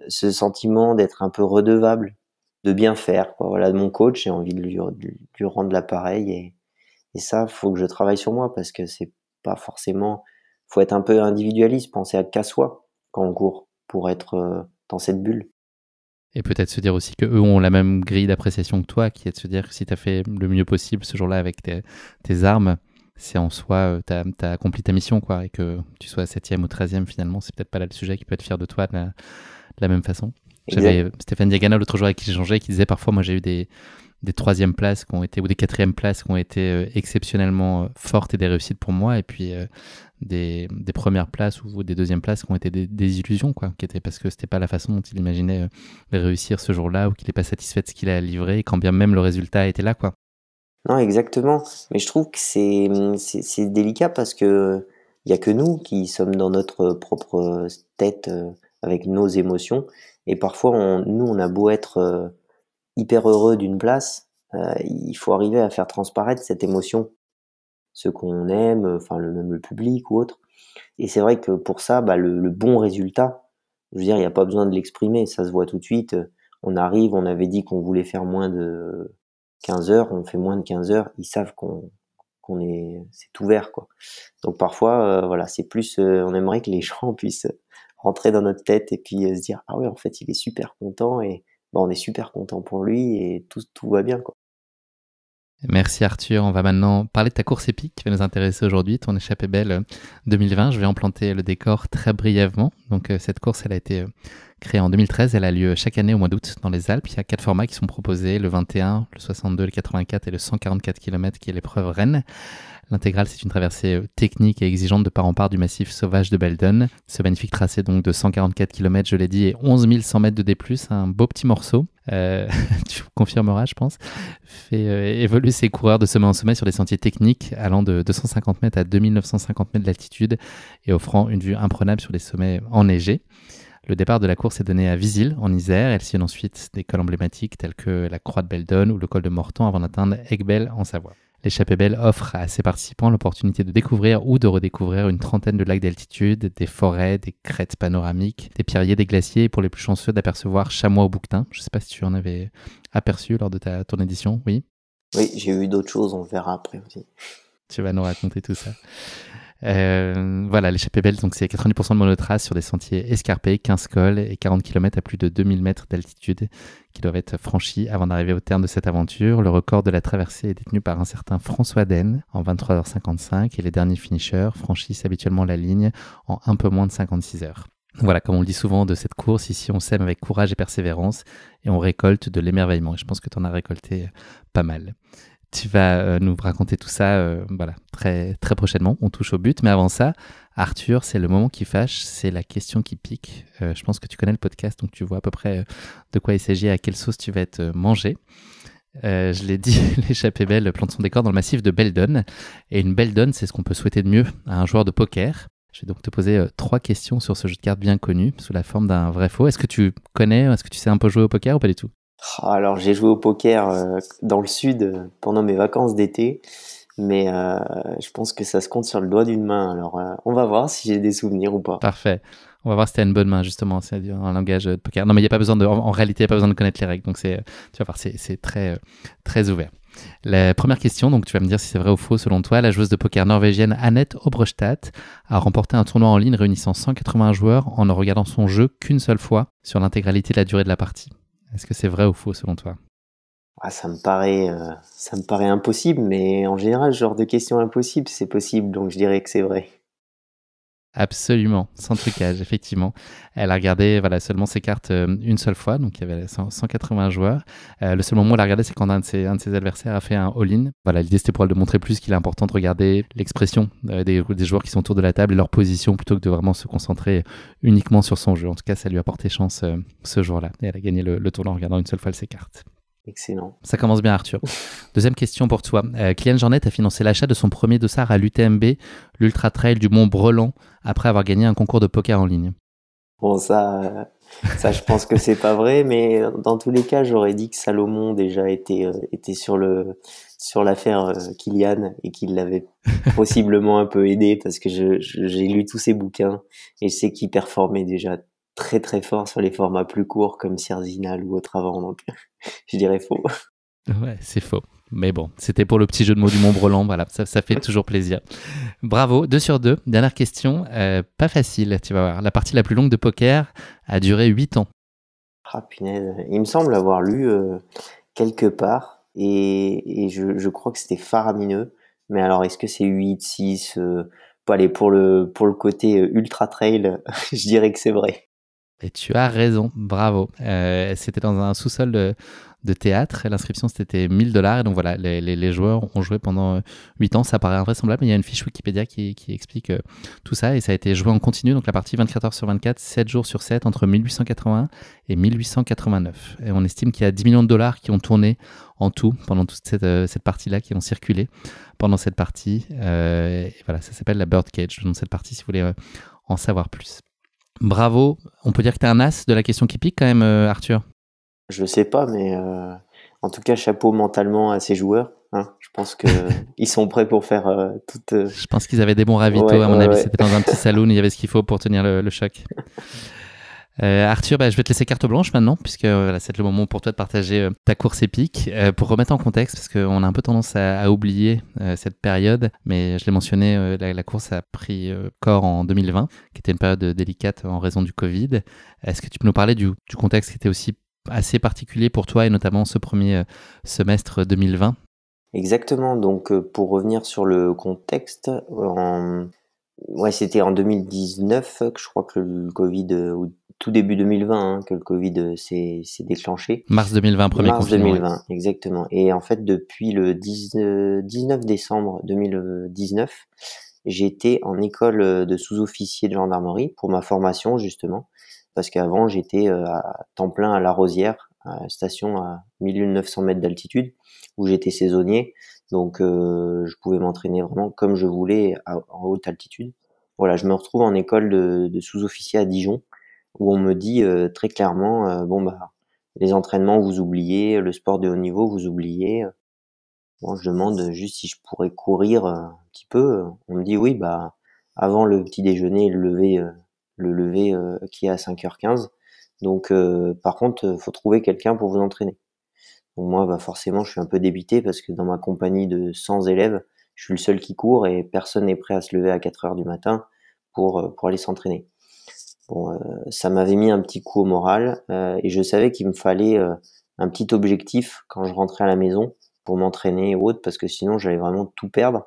ce sentiment d'être un peu redevable, de bien faire, quoi. Voilà, mon coach, j'ai envie de lui rendre l'appareil et ça, faut que je travaille sur moi parce que c'est pas forcément, faut être un peu individualiste, penser qu'à soi quand on court pour être dans cette bulle. Et peut-être se dire aussi qu'eux ont la même grille d'appréciation que toi, qui est de se dire que si tu as fait le mieux possible ce jour-là avec tes armes, c'est en soi, tu as accompli ta mission, quoi. Et que tu sois 7e ou 13e, finalement, c'est peut-être pas là le sujet qui peut être fier de toi de la même façon. J'avais Exact. Stéphane Diagana l'autre jour avec qui j'ai changé, qui disait parfois, moi j'ai eu des 3e places qui ont été, ou des 4e places qui ont été exceptionnellement fortes et des réussites pour moi, et puis des premières places ou des 2e places qui ont été des illusions, quoi, qui étaient parce que c'était pas la façon dont il imaginait réussir ce jour-là, ou qu'il n'est pas satisfait de ce qu'il a livré, quand bien même le résultat était là, quoi. Non, exactement. Mais je trouve que c'est délicat parce que il y a que nous qui sommes dans notre propre tête avec nos émotions et parfois nous on a beau être hyper heureux d'une place, il faut arriver à faire transparaître cette émotion, ceux qu'on aime, enfin même le public ou autre. Et c'est vrai que pour ça, bah, le bon résultat, je veux dire, il n'y a pas besoin de l'exprimer, ça se voit tout de suite. On arrive, on avait dit qu'on voulait faire moins de 15 heures, on fait moins de 15 heures, ils savent c'est ouvert, quoi. Donc parfois, voilà, c'est plus, on aimerait que les gens puissent rentrer dans notre tête et puis se dire, ah oui, en fait, il est super content et bah, on est super content pour lui et tout va bien, quoi. Merci Arthur. On va maintenant parler de ta course épique qui va nous intéresser aujourd'hui, ton échappée belle 2020. Je vais en planter le décor très brièvement. Donc cette course, elle a été créée en 2013. Elle a lieu chaque année au mois d'août dans les Alpes. Il y a 4 formats qui sont proposés, le 21, le 62, le 84 et le 144 km qui est l'épreuve Rennes. L'intégrale, c'est une traversée technique et exigeante de part en part du massif sauvage de Belledonne. Ce magnifique tracé donc de 144 km, je l'ai dit, et 11 100 mètres de D+, un beau petit morceau. Tu confirmeras, je pense, fait évoluer ses coureurs de sommet en sommet sur des sentiers techniques allant de 250 mètres à 2950 mètres d'altitude et offrant une vue imprenable sur les sommets enneigés. Le départ de la course est donné à Visil, en Isère. Elle sillonne ensuite des cols emblématiques tels que la Croix de Belledonne ou le col de Morton avant d'atteindre Aiguebelle en Savoie. L'échappée belle offre à ses participants l'opportunité de découvrir ou de redécouvrir une trentaine de lacs d'altitude, des forêts, des crêtes panoramiques, des pierriers, des glaciers et pour les plus chanceux d'apercevoir chamois au bouquetin. Je ne sais pas si tu en avais aperçu lors de ton édition, oui? Oui, j'ai eu d'autres choses, on verra après aussi. Tu vas nous raconter tout ça. Voilà, l'échappée belle, donc c'est 90% de monotrace sur des sentiers escarpés, 15 cols et 40 km à plus de 2000 mètres d'altitude qui doivent être franchis avant d'arriver au terme de cette aventure. Le record de la traversée est détenu par un certain François Den en 23h55 et les derniers finishers franchissent habituellement la ligne en un peu moins de 56 heures. Voilà, comme on le dit souvent de cette course, ici on sème avec courage et persévérance et on récolte de l'émerveillement. Et je pense que tu en as récolté pas mal. Tu vas nous raconter tout ça voilà, très, très prochainement. On touche au but. Mais avant ça, Arthur, c'est le moment qui fâche. C'est la question qui pique. Je pense que tu connais le podcast, donc tu vois à peu près de quoi il s'agit et à quelle sauce tu vas être mangé. Je l'ai dit, l'échappée belle plante son décor dans le massif de Belledonne. Et une Belledonne, c'est ce qu'on peut souhaiter de mieux à un joueur de poker. Je vais donc te poser 3 questions sur ce jeu de cartes bien connu, sous la forme d'un vrai-faux. Est-ce que tu connais, est-ce que tu sais un peu jouer au poker ou pas du tout? Alors j'ai joué au poker dans le sud pendant mes vacances d'été, mais je pense que ça se compte sur le doigt d'une main. Alors, on va voir si j'ai des souvenirs ou pas. Parfait. On va voir si t'as une bonne main, justement. C'est un langage de poker. Non, mais il n'y a pas besoin en réalité, il n'y a pas besoin de connaître les règles. Donc, tu vas voir, c'est très, très ouvert. La première question, donc tu vas me dire si c'est vrai ou faux selon toi. La joueuse de poker norvégienne Annette Obrestad a remporté un tournoi en ligne réunissant 180 joueurs en ne regardant son jeu qu'une seule fois sur l'intégralité de la durée de la partie. Est-ce que c'est vrai ou faux selon toi? Ça me paraît impossible, mais en général, ce genre de questions impossibles, c'est possible, donc je dirais que c'est vrai. Absolument, sans trucage, effectivement. Elle a regardé seulement ses cartes une seule fois, donc il y avait 180 joueurs. Le seul moment où elle a regardé, c'est quand un de ses adversaires a fait un all-in. Voilà, l'idée c'était pour elle de montrer plus qu'il est important de regarder l'expression des joueurs qui sont autour de la table et leur position plutôt que de vraiment se concentrer uniquement sur son jeu. En tout cas, ça lui a porté chance ce jour-là. Et elle a gagné le tournoi en regardant une seule fois ses cartes. Excellent. Ça commence bien, Arthur. Deuxième question pour toi. Kylian Jornet a financé l'achat de son premier dossard à l'UTMB, l'Ultra Trail du Mont Brelan, après avoir gagné un concours de poker en ligne. Bon, ça, je pense que c'est pas vrai, mais dans tous les cas, j'aurais dit que Salomon déjà était sur l'affaire Kylian et qu'il l'avait possiblement un peu aidé parce que j'ai lu tous ses bouquins et je sais qu'il performait déjà très très fort sur les formats plus courts comme Sierzinal ou autre avant, donc je dirais faux. Ouais, c'est faux. Mais bon, c'était pour le petit jeu de mots du Mont Brelan. Voilà, ça fait toujours plaisir. Bravo, 2 sur 2. Dernière question, pas facile, tu vas voir. La partie la plus longue de poker a duré 8 ans. Ah punaise, il me semble avoir lu quelque part et je crois que c'était faramineux. Mais alors, est-ce que c'est 8, 6 allez, pour le côté ultra trail, je dirais que c'est vrai. Et tu as raison, bravo. C'était dans un sous-sol de théâtre. L'inscription, c'était 1 000 $. Et donc voilà, les joueurs ont joué pendant 8 ans. Ça paraît invraisemblable, mais il y a une fiche Wikipédia qui explique tout ça. Et ça a été joué en continu. Donc la partie 24 heures sur 24, 7 jours sur 7, entre 1881 et 1889. Et on estime qu'il y a 10 millions de dollars qui ont tourné en tout pendant toute cette partie-là, qui ont circulé pendant cette partie. Et voilà, ça s'appelle la Birdcage, le nom de cette partie, si vous voulez en savoir plus. Bravo, on peut dire que tu es un as de la question qui pique quand même, Arthur. Je sais pas, mais en tout cas, chapeau mentalement à ces joueurs. Hein. Je pense que ils sont prêts pour faire toute. Je pense qu'ils avaient des bons ravitaux, à mon avis. C'était dans un petit saloon, il y avait ce qu'il faut pour tenir le choc. Arthur, je vais te laisser carte blanche maintenant, puisque c'est le moment pour toi de partager ta course épique. Pour remettre en contexte, parce qu'on a un peu tendance à oublier cette période, mais je l'ai mentionné, la course a pris corps en 2020, qui était une période délicate en raison du Covid. Est-ce que tu peux nous parler du contexte qui était aussi assez particulier pour toi, et notamment ce premier semestre 2020? Exactement. Donc, pour revenir sur le contexte, c'était en 2019 que je crois que le Covid, ou tout début 2020, hein, que le Covid s'est déclenché. Mars 2020, premier confinement. Mars 2020, ouais. Exactement. Et en fait, depuis le 19 décembre 2019, j'étais en école de sous-officier de gendarmerie pour ma formation, justement. Parce qu'avant, j'étais à temps plein à La Rosière, à une station à 1900 mètres d'altitude, où j'étais saisonnier. Donc, je pouvais m'entraîner vraiment comme je voulais en haute altitude. Voilà, je me retrouve en école de sous-officier à Dijon, où on me dit très clairement, les entraînements, vous oubliez, le sport de haut niveau, vous oubliez. Bon, je demande juste si je pourrais courir un petit peu. On me dit oui, avant le petit déjeuner, le lever qui est à 5h15. Donc, par contre, faut trouver quelqu'un pour vous entraîner. Donc moi, forcément, je suis un peu débité parce que dans ma compagnie de 100 élèves, je suis le seul qui court et personne n'est prêt à se lever à 4h du matin pour aller s'entraîner. Bon, ça m'avait mis un petit coup au moral et je savais qu'il me fallait un petit objectif quand je rentrais à la maison pour m'entraîner ou autre parce que sinon j'allais vraiment tout perdre.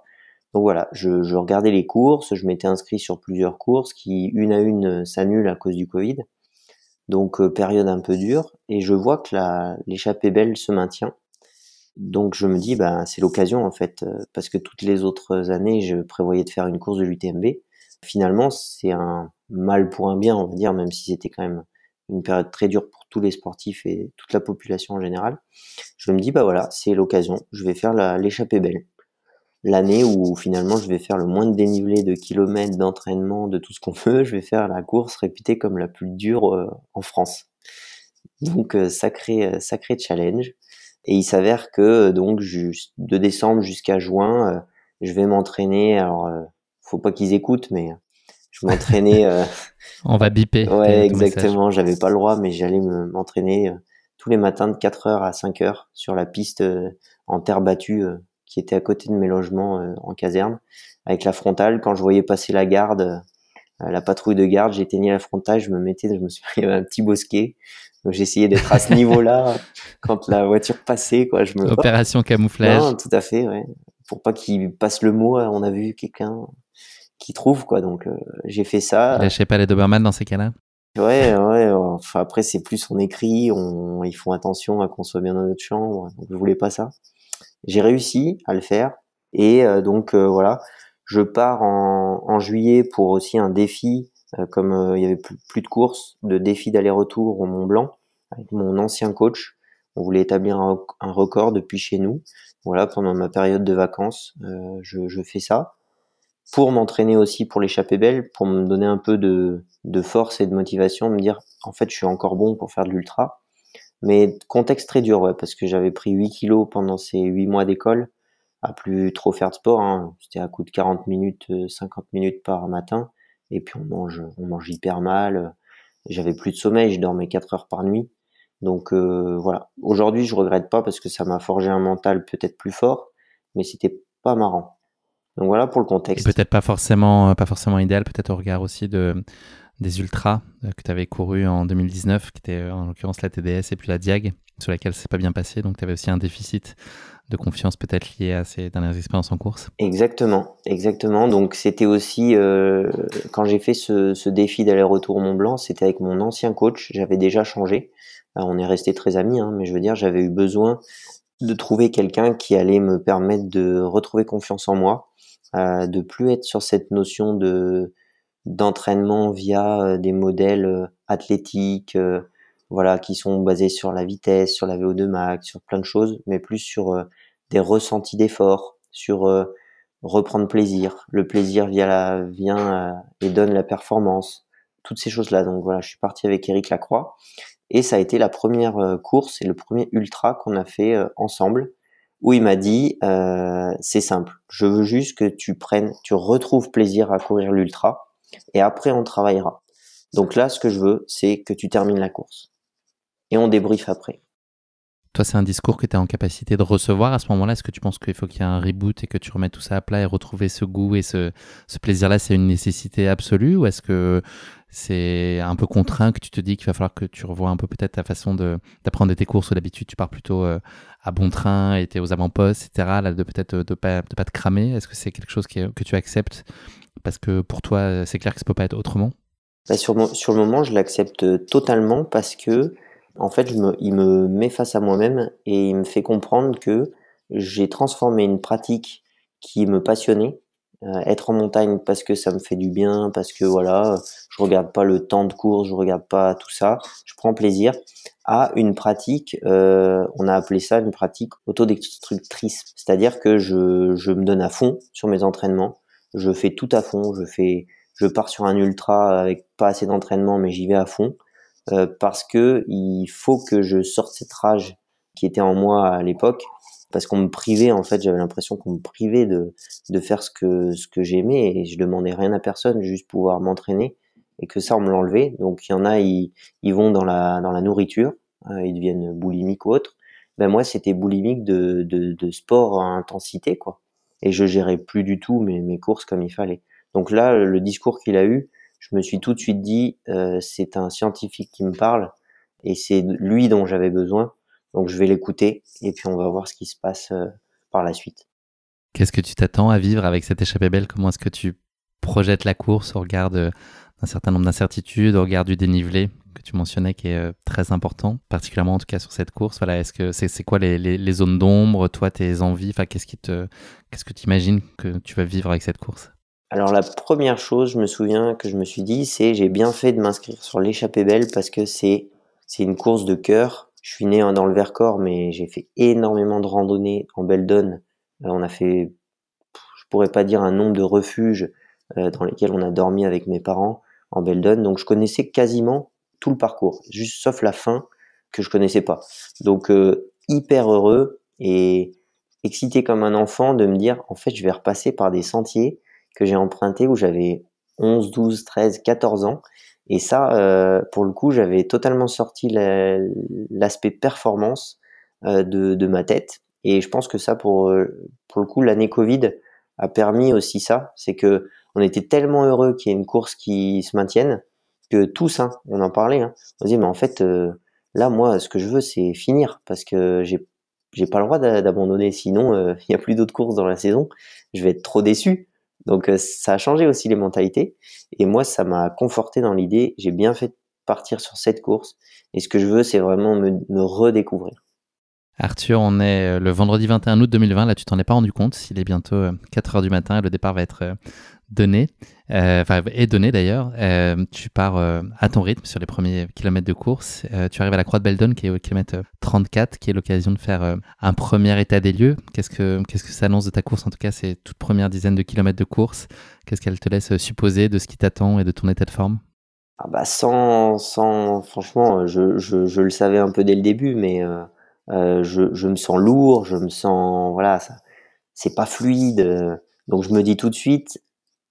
Donc voilà, je regardais les courses, je m'étais inscrit sur plusieurs courses qui une à une s'annulent à cause du Covid. Donc période un peu dure et je vois que l'échappée belle se maintient. Donc je me dis c'est l'occasion en fait parce que toutes les autres années je prévoyais de faire une course de l'UTMB. Finalement c'est un mal pour un bien on va dire même si c'était quand même une période très dure pour tous les sportifs et toute la population en général. Je me dis voilà c'est l'occasion, je vais faire l'échappée belle. L'année où finalement je vais faire le moins de dénivelé de kilomètres d'entraînement de tout ce qu'on veut, je vais faire la course réputée comme la plus dure en France. Donc sacré challenge. Et il s'avère que donc de décembre jusqu'à juin, je vais m'entraîner. Alors, faut pas qu'ils écoutent, mais je m'entraînais. On va biper Ouais, ton message. exactement. J'avais pas le droit, mais j'allais m'entraîner tous les matins de 4h à 5h sur la piste en terre battue qui était à côté de mes logements en caserne, avec la frontale. Quand je voyais passer la garde, la patrouille de garde, j'éteignais la frontale, je me suis pris un petit bosquet. Donc j'essayais d'être à ce niveau-là quand la voiture passait, quoi. Opération camouflage. Non, tout à fait, ouais. Pour pas qu'il passe le mot, on a vu quelqu'un qui trouve, quoi. Donc j'ai fait ça. Il lâchait pas les Doberman dans ces cas-là? Ouais. Enfin après c'est plus on écrit, ils font attention à qu'on soit bien dans notre chambre. Donc je voulais pas ça. J'ai réussi à le faire et donc voilà. Je pars en juillet pour aussi un défi, comme il y avait plus de courses, de défi d'aller-retour au Mont Blanc avec mon ancien coach. On voulait établir un record depuis chez nous. Voilà, pendant ma période de vacances, je fais ça pour m'entraîner aussi pour l'échappée belle, pour me donner un peu de force et de motivation, me dire en fait je suis encore bon pour faire de l'ultra. Mais contexte très dur, ouais, parce que j'avais pris 8 kilos pendant ces 8 mois d'école, à plus trop faire de sport, hein. C'était à coup de 40 minutes, 50 minutes par matin, et puis on mange hyper mal. J'avais plus de sommeil, je dormais 4 heures par nuit. Donc voilà. Aujourd'hui, je regrette pas parce que ça m'a forgé un mental peut-être plus fort, mais c'était pas marrant. Donc voilà pour le Et contexte. peut-être pas forcément idéal, peut-être au regard aussi des ultras que tu avais couru en 2019, qui était en l'occurrence la TDS et puis la Diag, sur laquelle c'est pas bien passé. Donc tu avais aussi un déficit de confiance peut-être lié à ces dernières expériences en course. Exactement. Donc c'était aussi quand j'ai fait ce défi d'aller-retour au Mont Blanc, c'était avec mon ancien coach. J'avais déjà changé. On est restés très amis, hein, mais je veux dire, j'avais eu besoin de trouver quelqu'un qui allait me permettre de retrouver confiance en moi, de plus être sur cette notion d'entraînement via des modèles athlétiques, voilà, qui sont basés sur la vitesse, sur la VO2 max, sur plein de choses, mais plus sur des ressentis d'effort, sur reprendre plaisir. Le plaisir vient et donne la performance, toutes ces choses-là. Donc voilà, je suis parti avec Eric Lacroix et ça a été la première course et le premier ultra qu'on a fait ensemble, où il m'a dit c'est simple, je veux juste que tu retrouves plaisir à courir l'ultra et après on travaillera. Donc là, ce que je veux, c'est que tu termines la course et on débriefe après. Toi, c'est un discours que tu es en capacité de recevoir à ce moment-là. Est-ce que tu penses qu'il faut qu'il y ait un reboot et que tu remettes tout ça à plat et retrouver ce goût et ce plaisir-là, c'est une nécessité absolue, ou est-ce que c'est un peu contraint que tu te dis qu'il va falloir que tu revoies un peu peut-être ta façon d'apprendre tes courses, où d'habitude tu pars plutôt à bon train et tu es aux avant-postes, etc. Là, de peut-être de pas te cramer. Est-ce que c'est quelque chose que tu acceptes parce que pour toi, c'est clair que ça peut pas être autrement? Bah, sur le moment, je l'accepte totalement parce que en fait, il me met face à moi-même et il me fait comprendre que j'ai transformé une pratique qui me passionnait, être en montagne parce que ça me fait du bien, parce que voilà, je regarde pas le temps de course, je regarde pas tout ça, je prends plaisir, à une pratique, on a appelé ça une pratique autodestructrice, c'est-à-dire que je me donne à fond sur mes entraînements, je fais tout à fond, je pars sur un ultra avec pas assez d'entraînement, mais j'y vais à fond. Parce que il faut que je sorte cette rage qui était en moi à l'époque, parce qu'on me privait, en fait, j'avais l'impression qu'on me privait de faire ce que j'aimais et je demandais rien à personne, juste pouvoir m'entraîner et que ça on me l'enlevait. Donc il y en a, ils vont dans la nourriture, ils deviennent boulimiques ou autres. Ben moi c'était boulimique de sport à intensité, quoi. Et je gérais plus du tout mes courses comme il fallait. Donc là, le discours qu'il a eu, je me suis tout de suite dit, c'est un scientifique qui me parle et c'est lui dont j'avais besoin. Donc je vais l'écouter et puis on va voir ce qui se passe par la suite. Qu'est-ce que tu t'attends à vivre avec cette échappée belle? Comment est-ce que tu projettes la course au regard d'un certain nombre d'incertitudes, au regard du dénivelé que tu mentionnais qui est très important, particulièrement en tout cas sur cette course? Voilà, est-ce que c'est quoi les zones d'ombre, toi, tes envies? Enfin, qu'est-ce que tu imagines que tu vas vivre avec cette course? Alors la première chose, je me souviens que je me suis dit, c'est j'ai bien fait de m'inscrire sur l'échappée belle parce que c'est une course de cœur. Je suis né dans le Vercors, mais j'ai fait énormément de randonnées en Beldon. On a fait, je pourrais pas dire un nombre de refuges dans lesquels on a dormi avec mes parents en Beldon. Donc je connaissais quasiment tout le parcours, juste sauf la fin que je connaissais pas. Donc hyper heureux et excité comme un enfant de me dire, en fait, je vais repasser par des sentiers que j'ai empruntés où j'avais 11, 12, 13, 14 ans. Et ça, pour le coup, j'avais totalement sorti l'aspect performance de ma tête. Et je pense que ça, pour le coup, l'année Covid a permis aussi ça. C'est que on était tellement heureux qu'il y ait une course qui se maintienne que tous, hein, on en parlait, hein, on se dit, mais en fait, là, moi, ce que je veux, c'est finir parce que j'ai pas le droit d'abandonner. Sinon, il y a plus d'autres courses dans la saison. Je vais être trop déçu. Donc, ça a changé aussi les mentalités. Et moi, ça m'a conforté dans l'idée. J'ai bien fait de partir sur cette course. Et ce que je veux, c'est vraiment me redécouvrir. Arthur, on est le vendredi 21 août 2020. Là, tu t'en es pas rendu compte. Il est bientôt 4 heures du matin et le départ va être donné. Est donné d'ailleurs. Tu pars à ton rythme sur les premiers kilomètres de course. Tu arrives à la Croix de Beldon qui est au kilomètre 34, qui est l'occasion de faire un premier état des lieux. Qu'est-ce que ça annonce de ta course, en tout cas, ces toutes premières dizaines de kilomètres de course? Qu'est-ce qu'elle te laisse supposer de ce qui t'attend et de ton état de forme? Ah bah franchement, je le savais un peu dès le début, mais je me sens lourd, je me sens, voilà, ça, c'est pas fluide. Donc je me dis tout de suite,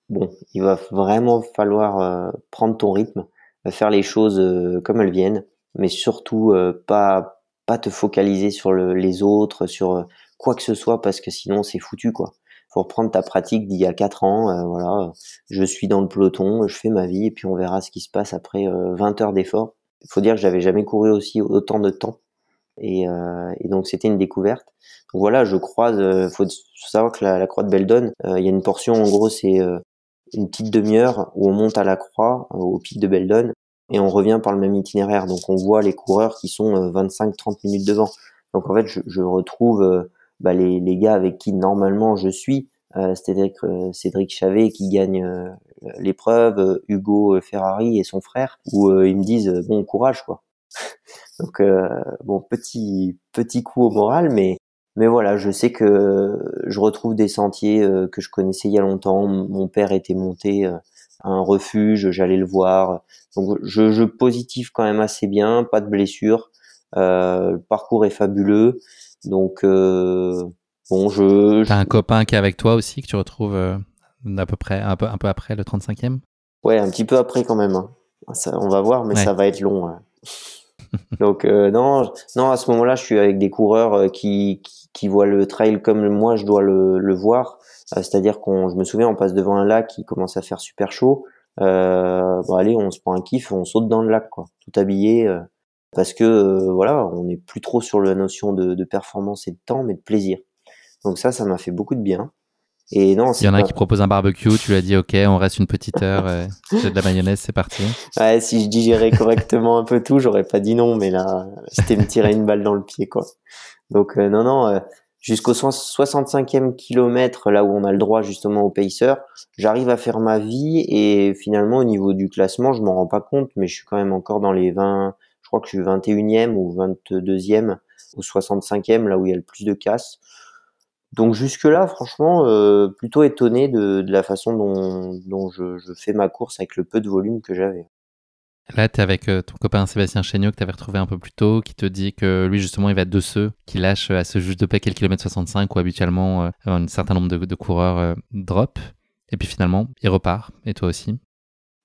bon, il va vraiment falloir prendre ton rythme, faire les choses comme elles viennent, mais surtout pas te focaliser sur les autres, sur quoi que ce soit, parce que sinon c'est foutu, quoi. Faut reprendre ta pratique d'il y a 4 ans, voilà, je suis dans le peloton, je fais ma vie, et puis on verra ce qui se passe après 20 heures d'effort. Il faut dire que j'avais jamais couru aussi autant de temps, et donc c'était une découverte. Donc voilà, je croise, faut savoir que la Croix de Beldon, il y a une portion, en gros, c'est une petite demi-heure où on monte à la croix, au pic de Beldon, et on revient par le même itinéraire. Donc on voit les coureurs qui sont 25-30 minutes devant. Donc en fait, je retrouve les gars avec qui normalement je suis, c'est-à-dire Cédric Chavet qui gagne l'épreuve, Hugo Ferrari et son frère, où ils me disent bon courage, quoi. Donc bon, petit coup au moral, mais voilà, je sais que je retrouve des sentiers que je connaissais il y a longtemps. Mon père était monté à un refuge, j'allais le voir. Donc je positive quand même assez bien, pas de blessures. Le parcours est fabuleux. Donc bon, T'as un copain qui est avec toi aussi, que tu retrouves à peu près, un peu après le 35e? ouais, un petit peu après quand même, hein. Ça, on va voir, mais Ouais. ça va être long, hein. Donc non, à ce moment-là, je suis avec des coureurs qui voient le trail comme moi je dois le voir. C'est-à-dire je me souviens, on passe devant un lac qui commence à faire super chaud. Bon allez, on se prend un kiff, on saute dans le lac, quoi, tout habillé, parce que voilà, on n'est plus trop sur la notion de performance et de temps, mais de plaisir. Donc ça m'a fait beaucoup de bien. Et non, Il y c'est en a un pas. qui propose un barbecue, tu lui as dit ok, on reste une petite heure, j'ai de la mayonnaise, c'est parti. Ouais, si je digérais correctement un peu tout, j'aurais pas dit non, mais là, c'était me tirer une balle dans le pied, quoi. Donc non, jusqu'au 65e kilomètre, là où on a le droit justement au pacer, j'arrive à faire ma vie et finalement au niveau du classement, je m'en rends pas compte, mais je suis quand même encore dans les 20, je crois que je suis 21e ou 22e ou 65e, là où il y a le plus de casse. Donc jusque-là, franchement, plutôt étonné de la façon dont je fais ma course avec le peu de volume que j'avais. Là, tu es avec ton copain Sébastien Chéniaud que tu avais retrouvé un peu plus tôt, qui te dit que lui, justement, il va être de ceux qui lâchent à ce juge de paix quel kilomètre 65 où habituellement un certain nombre de coureurs drop. Et puis finalement, il repart. Et toi aussi.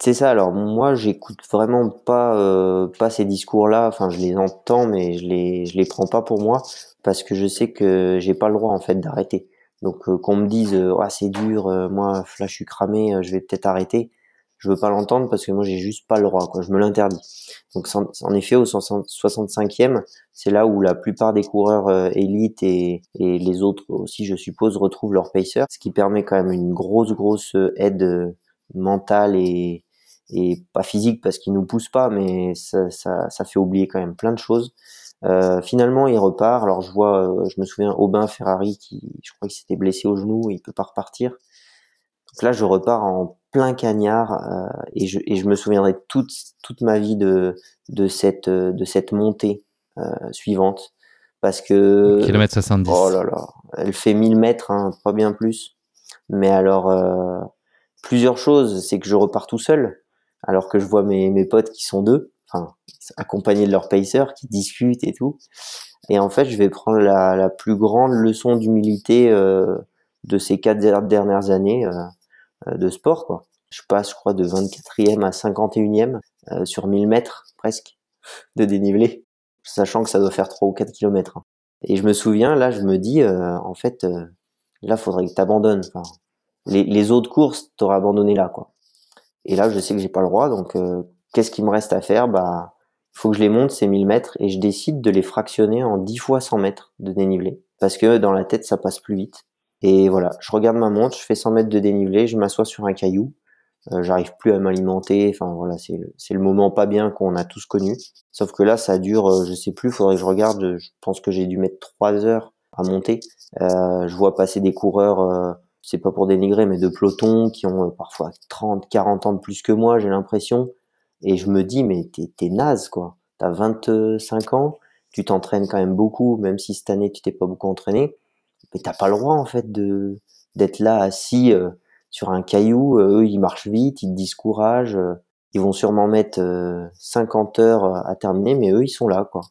C'est ça. Alors moi, j'écoute vraiment pas ces discours-là. Enfin, je les entends, mais je les prends pas pour moi parce que je sais que j'ai pas le droit en fait d'arrêter. Donc qu'on me dise ah c'est dur, moi là je suis cramé, je vais peut-être arrêter. Je veux pas l'entendre parce que moi j'ai juste pas le droit, quoi. Je me l'interdis. Donc en effet au 65e, c'est là où la plupart des coureurs élites et les autres aussi, je suppose, retrouvent leur pacer, ce qui permet quand même une grosse aide mentale et pas physique parce qu'il nous pousse pas, mais ça fait oublier quand même plein de choses. Finalement, il repart. Alors je vois, je me souviens Aubin Ferrari qui, je crois qu'il s'était blessé au genou, et il peut pas repartir. Donc là, je repars en plein cagnard et je me souviendrai toute ma vie de cette montée suivante parce que Kilomètre oh 70. là là, elle fait 1000 mètres, hein, pas bien plus. Mais alors plusieurs choses, c'est que je repars tout seul alors que je vois mes potes qui sont deux. enfin, accompagnés de leurs pacers qui discutent et tout. Et en fait, je vais prendre la plus grande leçon d'humilité de ces 4 dernières années de sport, quoi. Je passe, je crois, de 24e à 51e sur 1000 mètres presque de dénivelé, sachant que ça doit faire 3 ou 4 kilomètres. Hein. Et je me souviens, là, je me dis, en fait, là, faudrait que t'abandonnes. Enfin, les autres courses, t'aurais abandonné là, quoi. Et là, je sais que j'ai pas le droit, donc qu'est-ce qu'il me reste à faire? Bah, il faut que je les monte, ces 1000 mètres, et je décide de les fractionner en 10 fois 100 mètres de dénivelé. Parce que dans la tête, ça passe plus vite. Et voilà, je regarde ma montre, je fais 100 mètres de dénivelé, je m'assois sur un caillou, j'arrive plus à m'alimenter, enfin voilà, c'est le moment pas bien qu'on a tous connu. Sauf que là, ça dure, je sais plus, faudrait que je regarde, je pense que j'ai dû mettre 3 heures à monter. Je vois passer des coureurs, c'est pas pour dénigrer, mais de peloton qui ont parfois 30, 40 ans de plus que moi, j'ai l'impression. Et je me dis, mais t'es naze, quoi. T'as 25 ans, tu t'entraînes quand même beaucoup, même si cette année tu t'es pas beaucoup entraîné. Mais t'as pas le droit, en fait, d'être là assis sur un caillou. Eux, ils marchent vite, ils te discouragent. Ils vont sûrement mettre 50 heures à terminer, mais eux, ils sont là, quoi.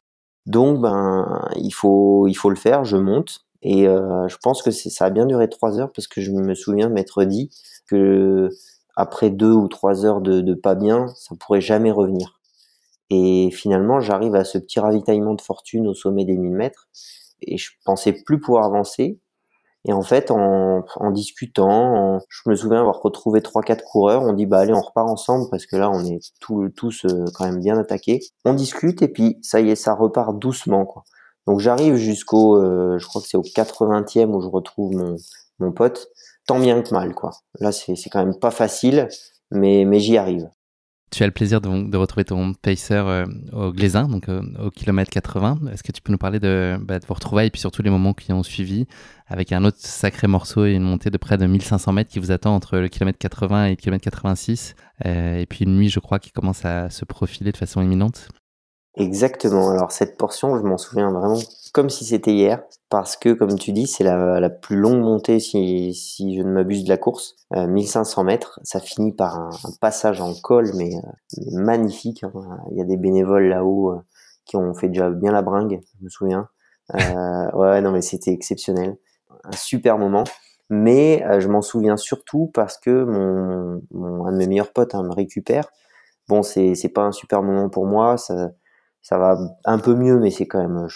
Donc, ben, il faut le faire. Je monte et je pense que ça a bien duré 3 heures parce que je me souviens m'être dit que après 2 ou 3 heures de pas bien, ça pourrait jamais revenir. Et finalement, j'arrive à ce petit ravitaillement de fortune au sommet des 1000 mètres et je pensais plus pouvoir avancer. Et en fait, en discutant, je me souviens avoir retrouvé 3, 4 coureurs. On dit, bah allez, on repart ensemble parce que là, on est tous quand même bien attaqués. On discute et puis ça y est, ça repart doucement, quoi. Donc j'arrive jusqu'au, je crois que c'est au 80e où je retrouve mon pote. Tant bien que mal, quoi. Là, c'est quand même pas facile, mais j'y arrive. Tu as le plaisir de retrouver ton pacer au Glésin, donc au kilomètre 80. Est-ce que tu peux nous parler de vos retrouvailles et puis surtout les moments qui ont suivi avec un autre sacré morceau et une montée de près de 1500 mètres qui vous attend entre le kilomètre 80 et le kilomètre 86 et puis une nuit, je crois, qui commence à se profiler de façon imminente? Exactement. Alors cette portion, je m'en souviens vraiment comme si c'était hier, parce que comme tu dis, c'est la plus longue montée si je ne m'abuse de la course, 1500 mètres. Ça finit par un passage en col, mais magnifique. Hein. Il y a des bénévoles là-haut qui ont fait déjà bien la bringue, je me souviens. Ouais, non mais c'était exceptionnel, un super moment. Mais je m'en souviens surtout parce que un de mes meilleurs potes me récupère. Bon, c'est pas un super moment pour moi, ça va un peu mieux, mais c'est quand même,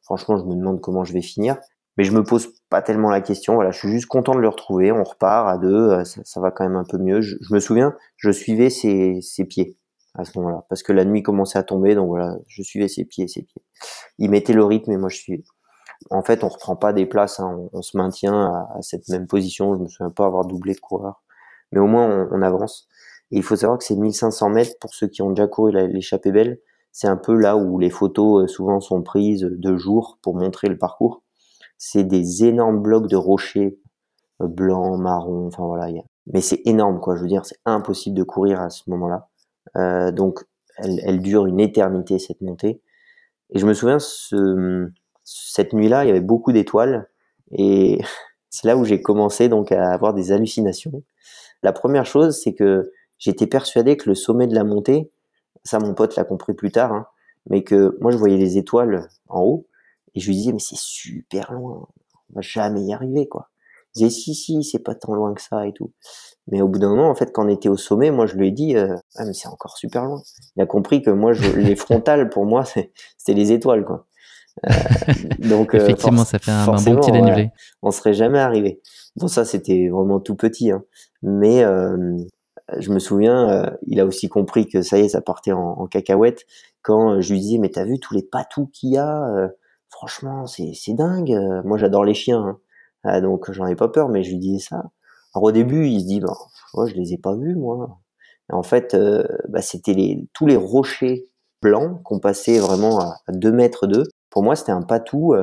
franchement, je me demande comment je vais finir. Mais je me pose pas tellement la question. Voilà, je suis juste content de le retrouver. On repart à deux, ça va quand même un peu mieux. Je me souviens, je suivais ses pieds à ce moment-là, parce que la nuit commençait à tomber, donc voilà, je suivais ses pieds, ses pieds. Il mettait le rythme et moi je suivais. En fait, on reprend pas des places, hein, on se maintient à cette même position. Je me souviens pas avoir doublé de coureur, mais au moins on avance. Et il faut savoir que c'est 1500 mètres pour ceux qui ont déjà couru l'échappée belle. C'est un peu là où les photos souvent sont prises de jour pour montrer le parcours. C'est des énormes blocs de rochers blancs, marrons, enfin voilà. Mais c'est énorme, quoi. Je veux dire, c'est impossible de courir à ce moment-là. Donc, elle dure une éternité, cette montée. Et je me souviens, cette nuit-là, il y avait beaucoup d'étoiles. Et c'est là où j'ai commencé donc à avoir des hallucinations. La première chose, c'est que j'étais persuadé que le sommet de la montée, ça mon pote l'a compris plus tard, hein, mais que moi je voyais les étoiles en haut et je lui disais mais c'est super loin, on va jamais y arriver quoi. Il disait si c'est pas tant loin que ça et tout. Mais au bout d'un moment en fait quand on était au sommet, moi je lui ai dit ah mais c'est encore super loin. Il a compris que moi les frontales pour moi c'était les étoiles quoi. Euh, donc Effectivement, ça fait un bon petit forcément ouais, dénivelé. on serait jamais arrivé. Bon ça c'était vraiment tout petit hein. Mais je me souviens, il a aussi compris que ça y est, ça partait en cacahuète quand je lui disais mais t'as vu tous les patous qu'il y a, franchement c'est dingue. Moi j'adore les chiens, hein. Donc j'en ai pas peur, mais je lui disais ça. Alors au début il se dit bah moi je les ai pas vus moi. Et en fait bah, c'était tous les rochers blancs qu'on passait vraiment à 2 mètres d'eux. Pour moi c'était un patou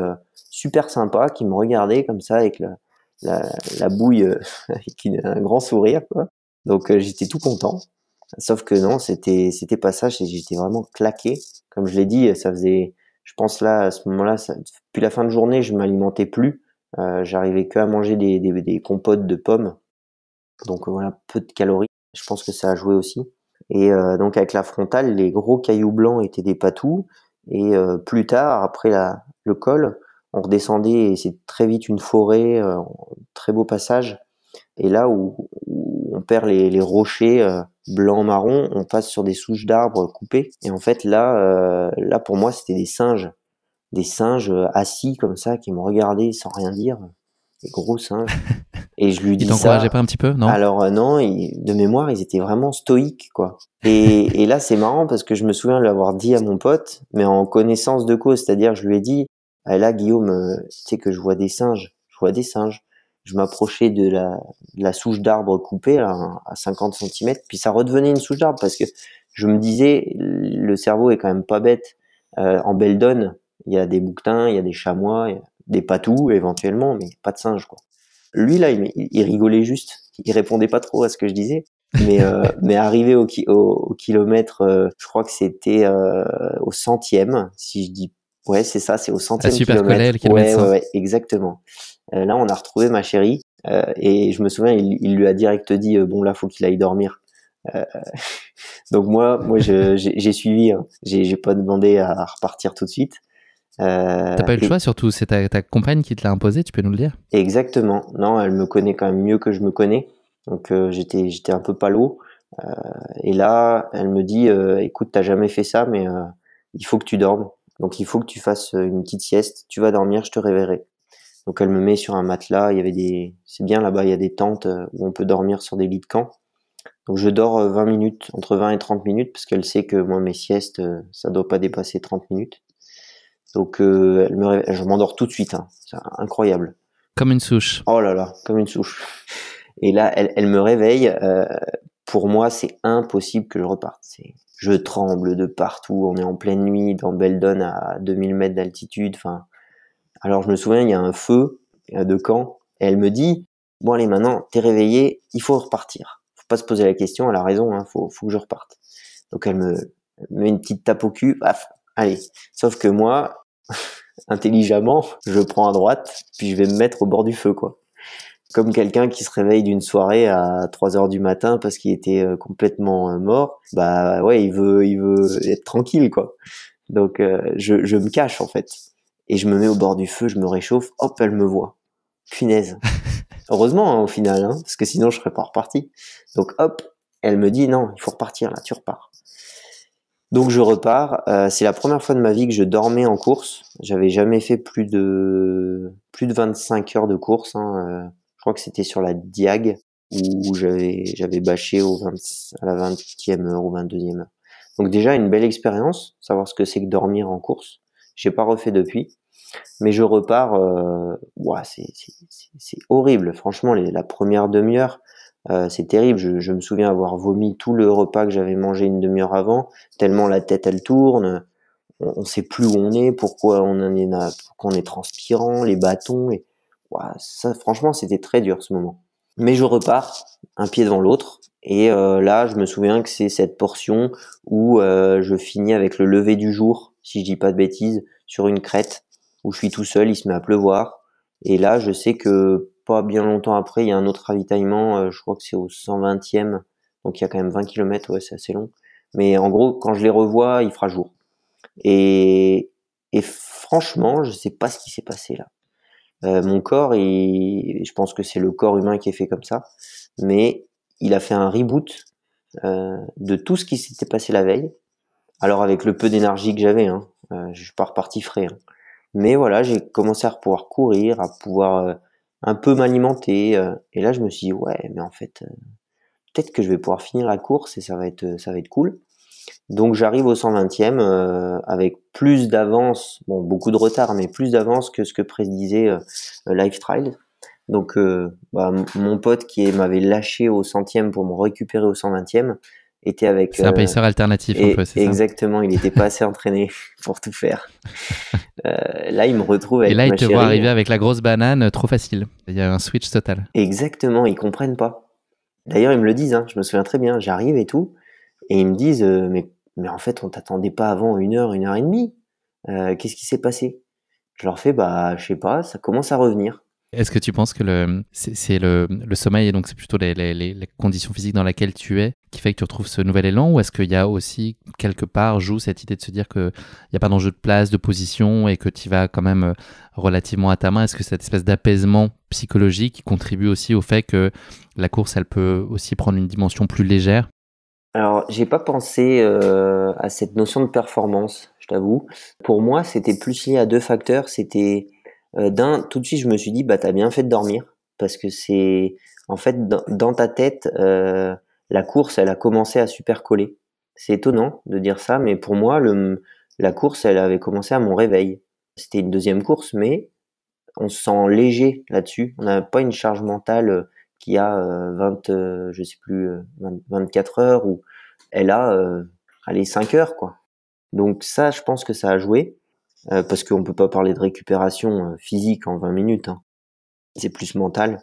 super sympa qui me regardait comme ça avec la bouille avec un grand sourire quoi. Donc j'étais tout content. Sauf que non, c'était pas ça. J'étais vraiment claqué. Comme je l'ai dit, ça faisait, je pense là à ce moment-là, depuis la fin de journée, je m'alimentais plus. J'arrivais que à manger des compotes de pommes. Donc voilà, peu de calories. Je pense que ça a joué aussi. Et donc avec la frontale, les gros cailloux blancs étaient des patous. Et plus tard, après le col, on redescendait et c'est très vite une forêt, très beau passage. Et là où on perd les rochers blanc-marron, on passe sur des souches d'arbres coupées. Et en fait là pour moi c'était des singes assis comme ça qui me regardaient sans rien dire, des gros singes. Et je lui Ils dis t'encourageaient ça. pas un petit peu, non? Alors non, de mémoire, ils étaient vraiment stoïques, quoi. Et là, c'est marrant parce que je me souviens de l'avoir dit à mon pote, mais en connaissance de cause, c'est-à-dire je lui ai dit, ah, là, Guillaume, tu sais que je vois des singes, je vois des singes. Je m'approchais de la souche d'arbre coupée là, à 50 centimètres, puis ça redevenait une souche d'arbre parce que je me disais, le cerveau est quand même pas bête. En Beldon, il y a des bouquetins, il y a des chamois, il y a des patous éventuellement, mais pas de singes, quoi. Lui là, il rigolait juste, il répondait pas trop à ce que je disais, mais arrivé au kilomètre, je crois que c'était au centième, si je dis, ouais c'est ça, c'est au À centième super collé, kilomètre, le kilomètre 100. ouais, exactement. Là on a retrouvé ma chérie et je me souviens, il lui a direct dit bon là faut qu'il aille dormir. Euh, donc moi j'ai suivi, hein. J'ai pas demandé à repartir tout de suite. T'as pas eu le choix, surtout c'est ta compagne qui te l'a imposé, tu peux nous le dire? Exactement. Non, elle me connaît quand même mieux que je me connais. Donc j'étais un peu palo. Et là, elle me dit écoute, t'as jamais fait ça, mais il faut que tu dormes. Donc il faut que tu fasses une petite sieste. Tu vas dormir, je te réveillerai. Donc elle me met sur un matelas. C'est bien là-bas, il y a des tentes où on peut dormir sur des lits de camp. Donc je dors 20 minutes, entre 20 et 30 minutes, parce qu'elle sait que moi mes siestes, ça doit pas dépasser 30 minutes. Donc je m'endors tout de suite. Hein. C'est incroyable. Comme une souche. Oh là là, comme une souche. Et là, elle me réveille. Pour moi, c'est impossible que je reparte. Je tremble de partout. On est en pleine nuit dans Beldon à 2000 mètres d'altitude. Enfin, alors je me souviens, il y a un feu de camp. Et elle me dit, bon allez, maintenant, t'es réveillé, il faut repartir. Faut pas se poser la question. Elle a raison. Hein, faut que je reparte. Donc elle me met une petite tape au cul. Paf, allez. Sauf que moi, intelligemment, je prends à droite, puis je vais me mettre au bord du feu, quoi. Comme quelqu'un qui se réveille d'une soirée à 3 heures du matin parce qu'il était complètement mort, bah ouais, il veut être tranquille, quoi. Donc je me cache en fait et je me mets au bord du feu, je me réchauffe, hop, elle me voit. Punaise. Heureusement hein, au final, hein, parce que sinon je serais pas reparti. Donc hop, elle me dit non, il faut repartir là, tu repars. Donc je repars. C'est la première fois de ma vie que je dormais en course. J'avais jamais fait plus de 25 heures de course. Hein. Je crois que c'était sur la Diag où j'avais bâché à la 20e heure ou 22e heure. Donc déjà une belle expérience, savoir ce que c'est que dormir en course. J'ai pas refait depuis, mais je repars. Ouah, c'est horrible. Franchement, la première demi-heure. C'est terrible, je me souviens avoir vomi tout le repas que j'avais mangé une demi-heure avant, tellement la tête elle tourne, on sait plus où on est, pourquoi pourquoi on est transpirant, les bâtons, et ouah, ça franchement c'était très dur ce moment. Mais je repars, un pied devant l'autre, et là je me souviens que c'est cette portion où je finis avec le lever du jour, si je dis pas de bêtises, sur une crête, où je suis tout seul, il se met à pleuvoir, et là je sais que pas bien longtemps après, il y a un autre ravitaillement, je crois que c'est au 120e, donc il y a quand même 20 km, ouais, c'est assez long. Mais en gros, quand je les revois, il fera jour. Et, et franchement, je sais pas ce qui s'est passé là. Mon corps, je pense que c'est le corps humain qui est fait comme ça, mais il a fait un reboot de tout ce qui s'était passé la veille. Alors avec le peu d'énergie que j'avais, hein, je suis pas reparti frais. Hein. Mais voilà, j'ai commencé à pouvoir courir, à pouvoir un peu m'alimenter. Et là, je me suis dit, ouais, mais en fait, peut-être que je vais pouvoir finir la course et ça va être cool. Donc j'arrive au 120e avec plus d'avance, bon beaucoup de retard, mais plus d'avance que ce que prédisait Life Trial. Donc mon pote qui m'avait lâché au centième pour me récupérer au 120e était avec C'est un paceur alternatif un peu, c'est ça? exactement, il était pas assez entraîné pour tout faire. Là, il me retrouve Et avec là, ils ma te voient chérie. arriver avec la grosse banane, trop facile. Il y a un switch total. Exactement, ils comprennent pas. D'ailleurs, ils me le disent, hein, je me souviens très bien. J'arrive et tout, et ils me disent, mais en fait, on t'attendait pas avant 1 heure et demie. Qu'est-ce qui s'est passé? Je leur fais, bah, je sais pas, ça commence à revenir. Est-ce que tu penses que c'est le sommeil et donc c'est plutôt les conditions physiques dans lesquelles tu es qui fait que tu retrouves ce nouvel élan, ou est-ce qu'il y a aussi quelque part joue cette idée de se dire qu'il n'y a pas d'enjeu de place, de position et que tu vas quand même relativement à ta main? Est-ce que cette espèce d'apaisement psychologique qui contribue aussi au fait que la course elle peut aussi prendre une dimension plus légère? Alors, j'ai pas pensé à cette notion de performance, je t'avoue. Pour moi, c'était plus lié à 2 facteurs. C'était, tout de suite, je me suis dit: «Bah, t'as bien fait de dormir», parce que c'est en fait, dans ta tête, la course, elle a commencé à super coller. C'est étonnant de dire ça, mais pour moi, la course, elle avait commencé à mon réveil. C'était une deuxième course, mais on se sent léger là-dessus. On n'a pas une charge mentale qui a 20, je sais plus, 24 heures, ou elle a, allez, 5 heures, quoi. Donc ça, je pense que ça a joué, parce qu'on peut pas parler de récupération physique en 20 minutes, hein. C'est plus mental.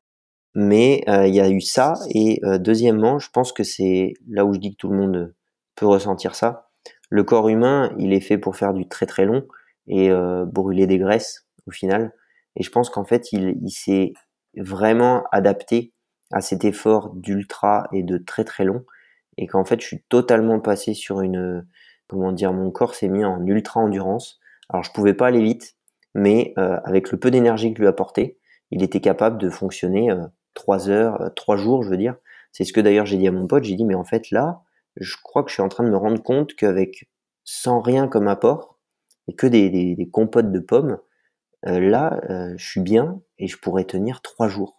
Mais il y a eu ça, et deuxièmement, je pense que c'est là où je dis que tout le monde peut ressentir ça. Le corps humain, il est fait pour faire du très très long et brûler des graisses au final. Et je pense qu'en fait, il s'est vraiment adapté à cet effort d'ultra et de très très long, et qu'en fait, je suis totalement passé sur une, comment dire, mon corps s'est mis en ultra endurance. Alors, je pouvais pas aller vite, mais avec le peu d'énergie que je lui apportais, il était capable de fonctionner 3 heures, 3 jours, je veux dire. C'est ce que d'ailleurs j'ai dit à mon pote. J'ai dit, mais en fait là, je crois que je suis en train de me rendre compte qu'avec, sans rien comme apport, et que des compotes de pommes, là, je suis bien et je pourrais tenir 3 jours.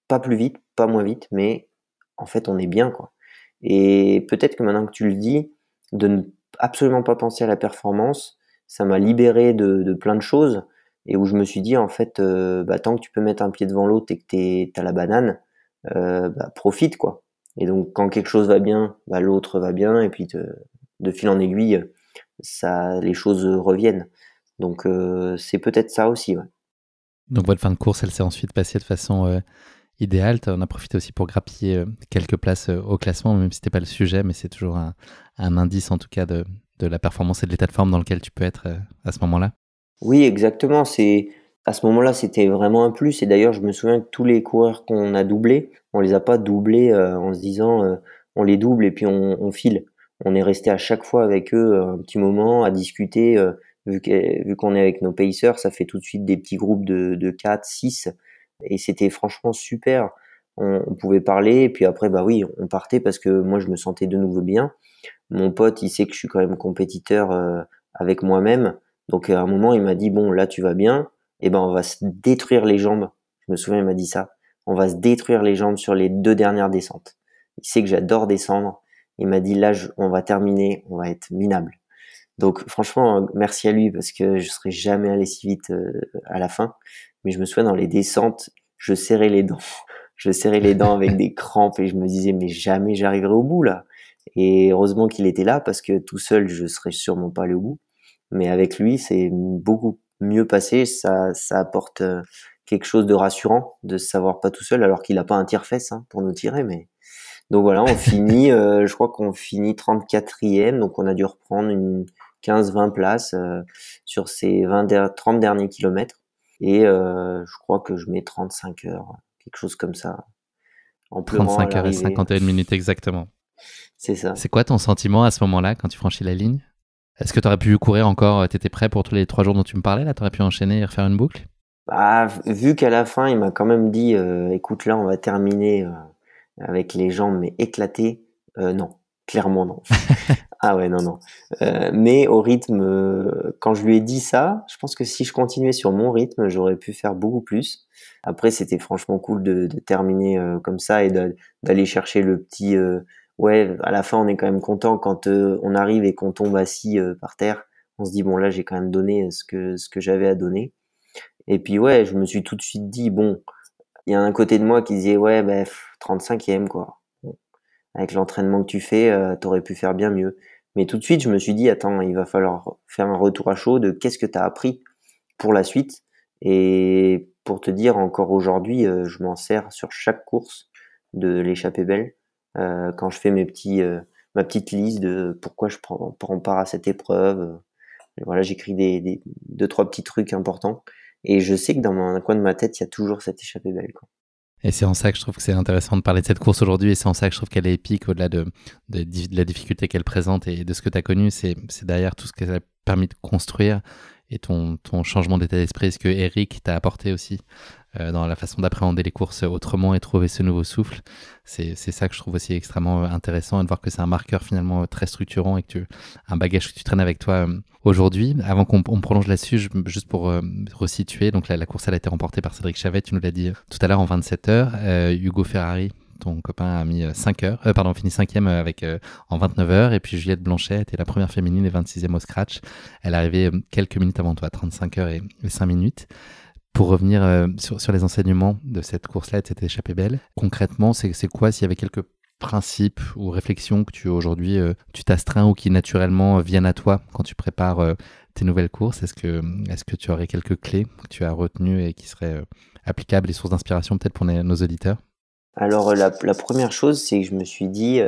Pas plus vite, pas moins vite, mais en fait, on est bien, quoi. Et peut-être que maintenant que tu le dis, de ne absolument pas penser à la performance, ça m'a libéré de plein de choses, et où je me suis dit, en fait, bah, tant que tu peux mettre un pied devant l'autre et que t'as la banane, bah, profite, quoi. Et donc, quand quelque chose va bien, bah, l'autre va bien, et puis de fil en aiguille, ça, les choses reviennent. Donc, c'est peut-être ça aussi, ouais. Donc votre fin de course, elle s'est ensuite passée de façon idéal. Tu en as profité aussi pour grappiller quelques places au classement, même si c'était pas le sujet, mais c'est toujours un indice en tout cas de la performance et de l'état de forme dans lequel tu peux être à ce moment-là. Oui, exactement. C'est à ce moment-là, c'était vraiment un plus. Et d'ailleurs, je me souviens que tous les coureurs qu'on a doublés, on les a pas doublés en se disant on les double et puis on file. On est resté à chaque fois avec eux un petit moment à discuter. Vu qu'on est avec nos pacers, ça fait tout de suite des petits groupes de 4, 6, et c'était franchement super. On pouvait parler, et puis après, bah oui, on partait parce que moi, je me sentais de nouveau bien. Mon pote, il sait que je suis quand même compétiteur avec moi-même. Donc à un moment, il m'a dit, bon, là tu vas bien, et ben on va se détruire les jambes. Je me souviens, il m'a dit ça. On va se détruire les jambes sur les 2 dernières descentes. Il sait que j'adore descendre. Il m'a dit, là, on va terminer, on va être minable. Donc franchement, merci à lui, parce que je serais jamais allé si vite à la fin. Mais je me souviens, dans les descentes, je serrais les dents. Je serrais les dents avec des crampes, et je me disais, mais jamais j'arriverai au bout là. Et heureusement qu'il était là, parce que tout seul, je serais sûrement pas allé au bout. Mais avec lui, c'est beaucoup mieux passé. Ça apporte quelque chose de rassurant de se savoir pas tout seul, alors qu'il a pas un tire-fesse pour nous tirer. Mais donc voilà, on finit. Je crois qu'on finit 34e, donc on a dû reprendre une 15-20 places sur ces 30 derniers kilomètres. Et je crois que je mets 35 heures, quelque chose comme ça, en pleurant à 35 heures et l'arrivée. 51 minutes exactement. C'est ça. C'est quoi ton sentiment à ce moment-là quand tu franchis la ligne? Est-ce que tu aurais pu courir encore? Tu étais prêt pour tous les 3 jours dont tu me parlais là? Tu aurais pu enchaîner et refaire une boucle? Bah, vu qu'à la fin, il m'a quand même dit, écoute, là, on va terminer avec les jambes mais éclatées. Non, clairement non. Ah ouais, non, non. Mais au rythme, quand je lui ai dit ça, je pense que si je continuais sur mon rythme, j'aurais pu faire beaucoup plus. Après, c'était franchement cool de terminer comme ça, et d'aller chercher le petit. Ouais, à la fin, on est quand même content quand on arrive et qu'on tombe assis par terre. On se dit, bon, là, j'ai quand même donné ce que j'avais à donner. Et puis ouais, je me suis tout de suite dit, bon, il y a un côté de moi qui disait, ouais, bah, 35e, quoi. Bon, avec l'entraînement que tu fais, t'aurais pu faire bien mieux. Mais tout de suite, je me suis dit, attends, il va falloir faire un retour à chaud de qu'est-ce que t'as appris pour la suite. Et pour te dire, encore aujourd'hui, je m'en sers sur chaque course de l'échappée belle. Quand je fais ma petite liste de pourquoi prends part à cette épreuve. Et voilà, j'écris deux, trois petits trucs importants. Et je sais que dans un coin de ma tête, il y a toujours cette échappée belle, quoi. Et c'est en ça que je trouve que c'est intéressant de parler de cette course aujourd'hui, et c'est en ça que je trouve qu'elle est épique, au-delà de la difficulté qu'elle présente et de ce que tu as connu, c'est derrière tout ce qu'elle a permis de construire et ton changement d'état d'esprit, ce que Eric t'a apporté aussi dans la façon d'appréhender les courses autrement et trouver ce nouveau souffle. C'est ça que je trouve aussi extrêmement intéressant, et de voir que c'est un marqueur finalement très structurant et que un bagage que tu traînes avec toi aujourd'hui. Avant qu'on prolonge là-dessus, juste pour resituer, donc la course elle a été remportée par Cédric Chavet, tu nous l'as dit tout à l'heure, en 27 heures. Hugo Ferrari, ton copain, a mis 5 heures, fini 5e en 29 heures. Et puis Juliette Blanchet était la première féminine et 26e au scratch. Elle est arrivée quelques minutes avant toi, 35 heures et 5 minutes. Pour revenir sur les enseignements de cette course-là, de cette échappée belle, concrètement, c'est quoi, s'il y avait quelques principes ou réflexions que aujourd'hui tu t'astreins ou qui naturellement viennent à toi quand tu prépares tes nouvelles courses? Est-ce que tu aurais quelques clés que tu as retenues et qui seraient applicables et sources d'inspiration peut-être pour nos auditeurs? Alors la première chose, c'est que je me suis dit,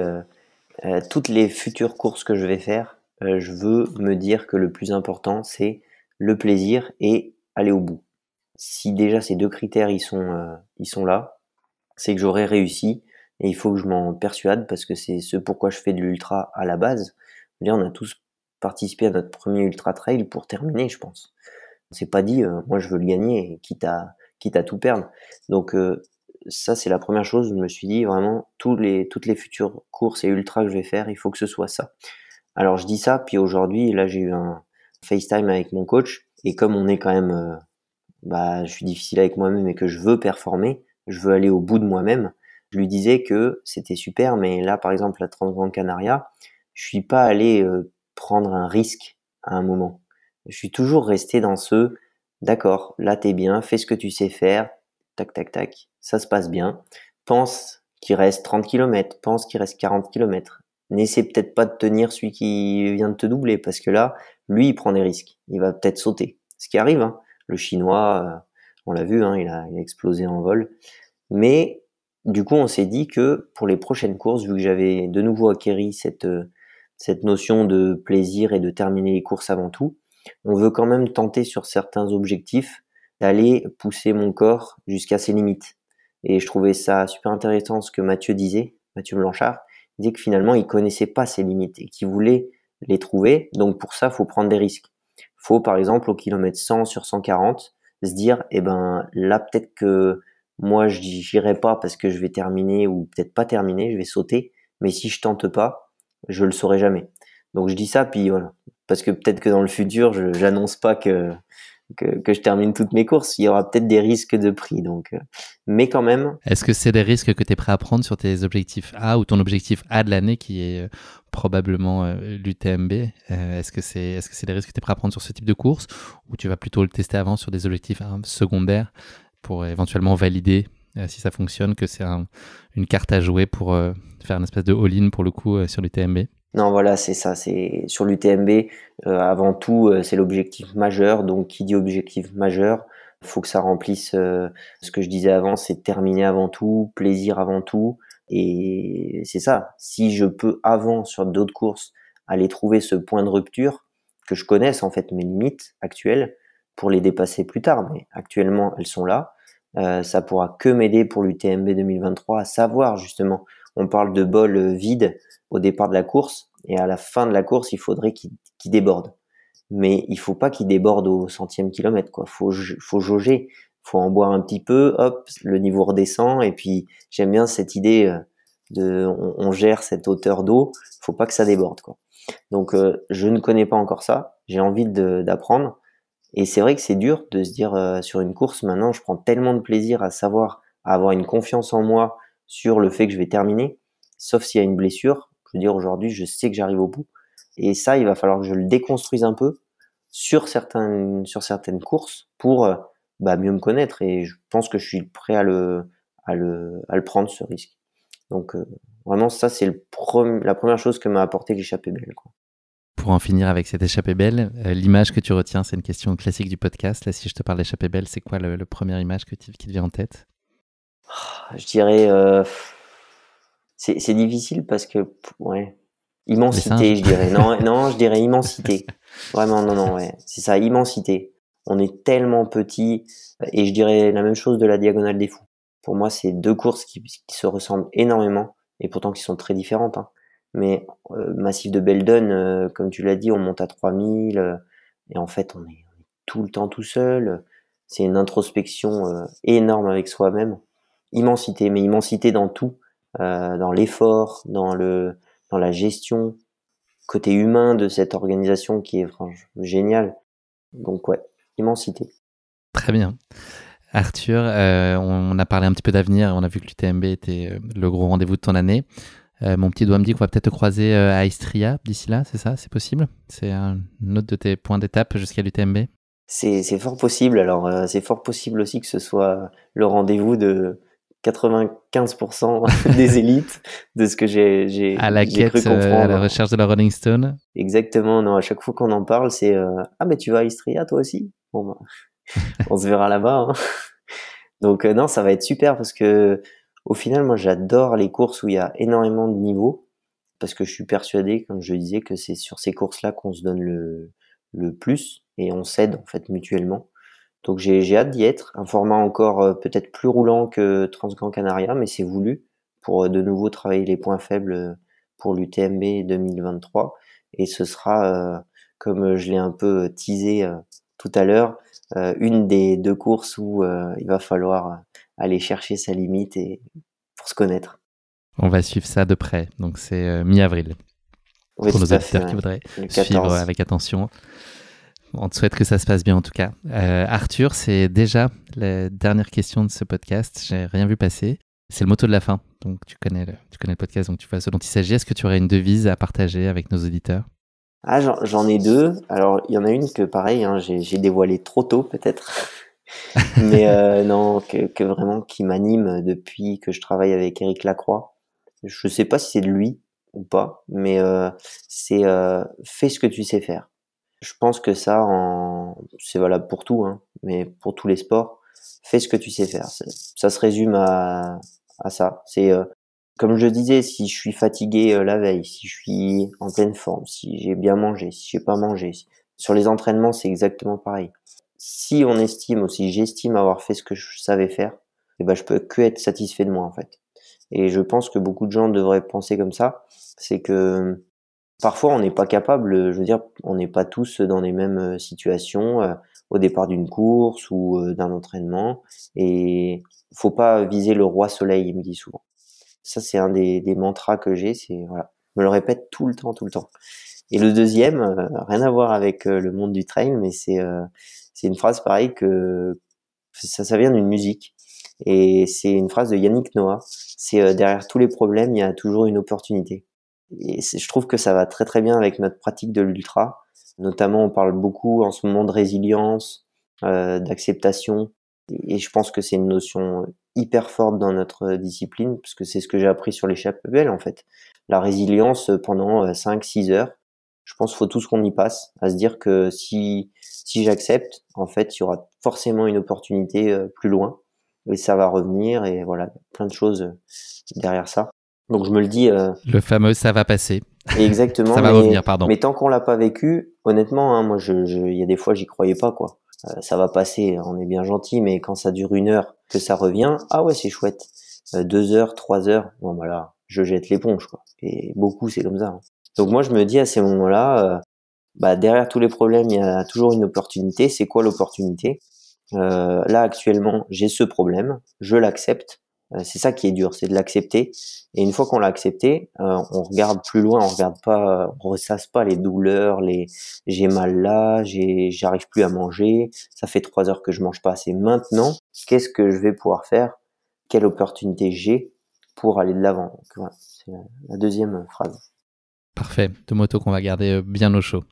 toutes les futures courses que je vais faire, je veux me dire que le plus important, c'est le plaisir et aller au bout. Si déjà ces 2 critères ils sont là, c'est que j'aurai réussi, et il faut que je m'en persuade parce que c'est ce pourquoi je fais de l'ultra à la base. Je veux dire, on a tous participé à notre premier ultra trail pour terminer, je pense. On s'est pas dit moi je veux le gagner, quitte à tout perdre. Donc ça c'est la première chose, je me suis dit vraiment toutes les futures courses et ultras que je vais faire, il faut que ce soit ça. Alors je dis ça, puis aujourd'hui là j'ai eu un FaceTime avec mon coach, et comme on est quand même je suis difficile avec moi-même et que je veux performer, je veux aller au bout de moi-même. Je lui disais que c'était super, mais là, par exemple, la Transgrande Canaria, je suis pas allé prendre un risque à un moment. Je suis toujours resté dans d'accord, là t'es bien, fais ce que tu sais faire, tac, tac, tac, ça se passe bien. Pense qu'il reste 30 kilomètres, pense qu'il reste 40 kilomètres. N'essaie peut-être pas de tenir celui qui vient de te doubler, parce que là, lui, il prend des risques. Il va peut-être sauter. Ce qui arrive, hein. Le chinois, on l'a vu, hein, il a explosé en vol. Mais du coup, on s'est dit que pour les prochaines courses, vu que j'avais de nouveau acquéri cette notion de plaisir et de terminer les courses avant tout, on veut quand même tenter sur certains objectifs d'aller pousser mon corps jusqu'à ses limites. Et je trouvais ça super intéressant ce que Mathieu disait, Mathieu Blanchard. Il disait que finalement, il connaissait pas ses limites et qu'il voulait les trouver. Donc pour ça, il faut prendre des risques. Faut par exemple au kilomètre 100 sur 140 se dire là peut-être que moi j'irai pas parce que je vais terminer, ou peut-être pas terminer, je vais sauter, mais si je tente pas, je le saurai jamais. Donc je dis ça, puis voilà, parce que peut-être que dans le futur j'annonce pas que je termine toutes mes courses, il y aura peut-être des risques de prix, donc mais quand même. Est-ce que c'est des risques que tu es prêt à prendre sur tes objectifs A, ou ton objectif A de l'année qui est probablement l'UTMB? Est-ce que c'est des risques que tu es prêt à prendre sur ce type de course, ou tu vas plutôt le tester avant sur des objectifs secondaires pour éventuellement valider si ça fonctionne, que c'est une carte à jouer pour faire une espèce de all-in pour le coup sur l'UTMB? Non, voilà, c'est ça, c'est sur l'UTMB, avant tout, c'est l'objectif majeur. Donc qui dit objectif majeur, faut que ça remplisse ce que je disais avant, c'est terminer avant tout, plaisir avant tout, et c'est ça. Si je peux avant, sur d'autres courses, aller trouver ce point de rupture, que je connaisse en fait mes limites actuelles pour les dépasser plus tard, mais actuellement elles sont là, ça pourra que m'aider pour l'UTMB 2023 à savoir justement. On parle de bol vide au départ de la course, et à la fin de la course, il faudrait qu'il déborde. Mais il faut pas qu'il déborde au centième kilomètre, quoi. Faut jauger, faut en boire un petit peu, hop, le niveau redescend, et puis j'aime bien cette idée on gère cette hauteur d'eau, faut pas que ça déborde, quoi. Donc je ne connais pas encore ça, j'ai envie d'apprendre, et c'est vrai que c'est dur de se dire sur une course, maintenant je prends tellement de plaisir à avoir une confiance en moi sur le fait que je vais terminer, sauf s'il y a une blessure. Je veux dire, aujourd'hui, je sais que j'arrive au bout. Et ça, il va falloir que je le déconstruise un peu sur certaines courses pour mieux me connaître. Et je pense que je suis prêt à le prendre, ce risque. Donc, vraiment, ça, c'est la première chose que m'a apporté l'échappée belle, quoi. Pour en finir avec cette échappée belle, l'image que tu retiens, c'est une question classique du podcast. Là, si je te parle d'échappée belle, c'est quoi le première image qui te vient en tête? Je dirais, c'est difficile parce que, ouais, immensité, je dirais. Non, non, je dirais immensité. Vraiment, non, non, ouais, c'est ça, immensité. On est tellement petit, et je dirais la même chose de la Diagonale des Fous. Pour moi, c'est deux courses qui se ressemblent énormément, et pourtant qui sont très différentes, hein. Mais Massif de Belledonne, comme tu l'as dit, on monte à 3000, et en fait, on est tout le temps tout seul. C'est une introspection énorme avec soi-même. Immensité, mais immensité dans tout, dans l'effort, dans la gestion, côté humain de cette organisation qui est franchement géniale. Donc ouais, immensité. Très bien. Arthur, on a parlé un petit peu d'avenir, on a vu que l'UTMB était le gros rendez-vous de ton année. Mon petit doigt me dit qu'on va peut-être te croiser à Istria d'ici là, c'est ça? C'est possible? C'est un autre de tes points d'étape jusqu'à l'UTMB? C'est fort possible. Alors c'est fort possible aussi que ce soit le rendez-vous de 95% des élites, de ce que j'ai À la cru quête, comprendre. à la recherche de la Rolling Stone. Exactement. Non, à chaque fois qu'on en parle, c'est ah mais tu vas à Istria toi aussi? Bon bah, on se verra là-bas, hein. Donc non, ça va être super parce que au final, moi j'adore les courses où il y a énormément de niveaux, parce que je suis persuadé, comme je disais, que c'est sur ces courses-là qu'on se donne le plus et on s'aide en fait mutuellement. Donc j'ai hâte d'y être. Un format encore peut-être plus roulant que Transgran Canaria, mais c'est voulu pour de nouveau travailler les points faibles pour l'UTMB 2023. Et ce sera, comme je l'ai un peu teasé tout à l'heure, une des deux courses où il va falloir aller chercher sa limite et pour se connaître. On va suivre ça de près, donc c'est mi-avril. Oui, Pour nos tout à fait, auditeurs qui voudraient le suivre 14. avec attention. On te souhaite que ça se passe bien en tout cas. Arthur, c'est déjà la dernière question de ce podcast. J'ai rien vu passer. C'est le motto de la fin. Donc tu connais le podcast, donc tu vois ce dont il s'agit. Est-ce que tu aurais une devise à partager avec nos auditeurs? Ah, j'en ai deux. Alors, il y en a une que pareil, hein, j'ai dévoilé trop tôt peut-être, mais non, que vraiment qui m'anime depuis que je travaille avec Éric Lacroix. Je sais pas si c'est de lui ou pas, mais c'est fais ce que tu sais faire. Je pense que ça, c'est valable pour tout, hein, mais pour tous les sports, fais ce que tu sais faire. Ça se résume à ça. C'est comme je disais, si je suis fatigué la veille, si je suis en pleine forme, si j'ai bien mangé, si j'ai pas mangé, sur les entraînements, c'est exactement pareil. Si on estime ou si j'estime avoir fait ce que je savais faire, eh ben je peux que être satisfait de moi en fait. Et je pense que beaucoup de gens devraient penser comme ça. C'est que parfois on n'est pas capable, je veux dire, on n'est pas tous dans les mêmes situations au départ d'une course ou d'un entraînement. Et faut pas viser le roi soleil, il me dit souvent. Ça, c'est un des mantras que j'ai, c'est voilà, je me le répète tout le temps, tout le temps. Et le deuxième, rien à voir avec le monde du trail, mais c'est une phrase pareille que ça vient d'une musique. Et c'est une phrase de Yannick Noah. C'est derrière tous les problèmes, il y a toujours une opportunité. Et je trouve que ça va très très bien avec notre pratique de l'ultra. Notamment, on parle beaucoup en ce moment de résilience, d'acceptation. Et je pense que c'est une notion hyper forte dans notre discipline, parce que c'est ce que j'ai appris sur l'échappée belle en fait. La résilience pendant 5-6 heures. Je pense qu'il faut tous qu'on y passe, à se dire que si j'accepte, en fait, il y aura forcément une opportunité plus loin, et ça va revenir, et voilà, plein de choses derrière ça. Donc je me le dis. Le fameux ça va passer. Exactement. Ça va revenir, pardon. Mais tant qu'on l'a pas vécu, honnêtement, hein, moi, il y a des fois, j'y croyais pas, quoi. Ça va passer, on est bien gentil, mais quand ça dure 1 heure, que ça revient, ah ouais, c'est chouette. 2 heures, 3 heures, bon voilà, je jette l'éponge, quoi. Et beaucoup, c'est comme ça, hein. Donc moi, je me dis à ces moments-là, derrière tous les problèmes, il y a toujours une opportunité. C'est quoi l'opportunité? Là, actuellement, j'ai ce problème, je l'accepte. C'est ça qui est dur, c'est de l'accepter. Et une fois qu'on l'a accepté, on regarde plus loin, on ressasse pas les douleurs, j'ai mal là, j'arrive plus à manger, ça fait 3 heures que je mange pas assez. Maintenant, qu'est-ce que je vais pouvoir faire? Quelle opportunité j'ai pour aller de l'avant? Donc voilà, c'est la deuxième phrase. Parfait, deux motos qu'on va garder bien au chaud.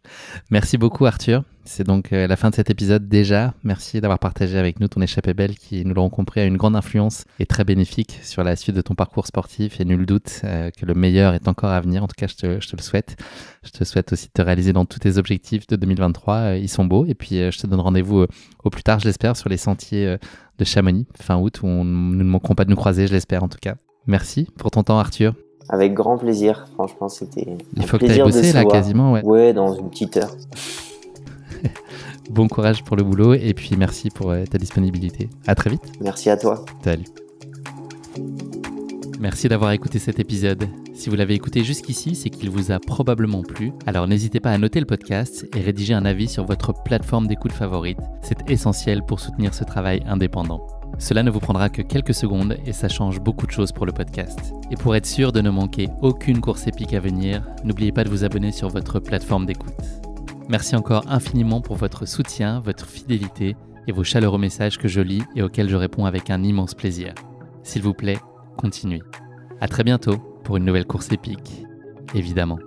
Merci beaucoup Arthur, c'est donc la fin de cet épisode déjà. Merci d'avoir partagé avec nous ton échappée belle qui, nous l'aurons compris, a une grande influence et très bénéfique sur la suite de ton parcours sportif, et nul doute que le meilleur est encore à venir. En tout cas, je te le souhaite. Je te souhaite aussi de te réaliser dans tous tes objectifs de 2023, ils sont beaux, et puis je te donne rendez-vous au plus tard, je l'espère, sur les sentiers de Chamonix, fin août, où nous ne manquerons pas de nous croiser, je l'espère en tout cas. Merci pour ton temps Arthur. Avec grand plaisir, franchement, c'était Il faut que tu ailles bosser là quasiment, ouais. Ouais, dans une petite heure. Bon courage pour le boulot et puis merci pour ta disponibilité. À très vite. Merci à toi. Salut. Merci d'avoir écouté cet épisode. Si vous l'avez écouté jusqu'ici, c'est qu'il vous a probablement plu. Alors n'hésitez pas à noter le podcast et rédiger un avis sur votre plateforme d'écoute favorite. C'est essentiel pour soutenir ce travail indépendant. Cela ne vous prendra que quelques secondes et ça change beaucoup de choses pour le podcast. Et pour être sûr de ne manquer aucune course épique à venir, n'oubliez pas de vous abonner sur votre plateforme d'écoute. Merci encore infiniment pour votre soutien, votre fidélité et vos chaleureux messages que je lis et auxquels je réponds avec un immense plaisir. S'il vous plaît, continuez. À très bientôt pour une nouvelle course épique, évidemment.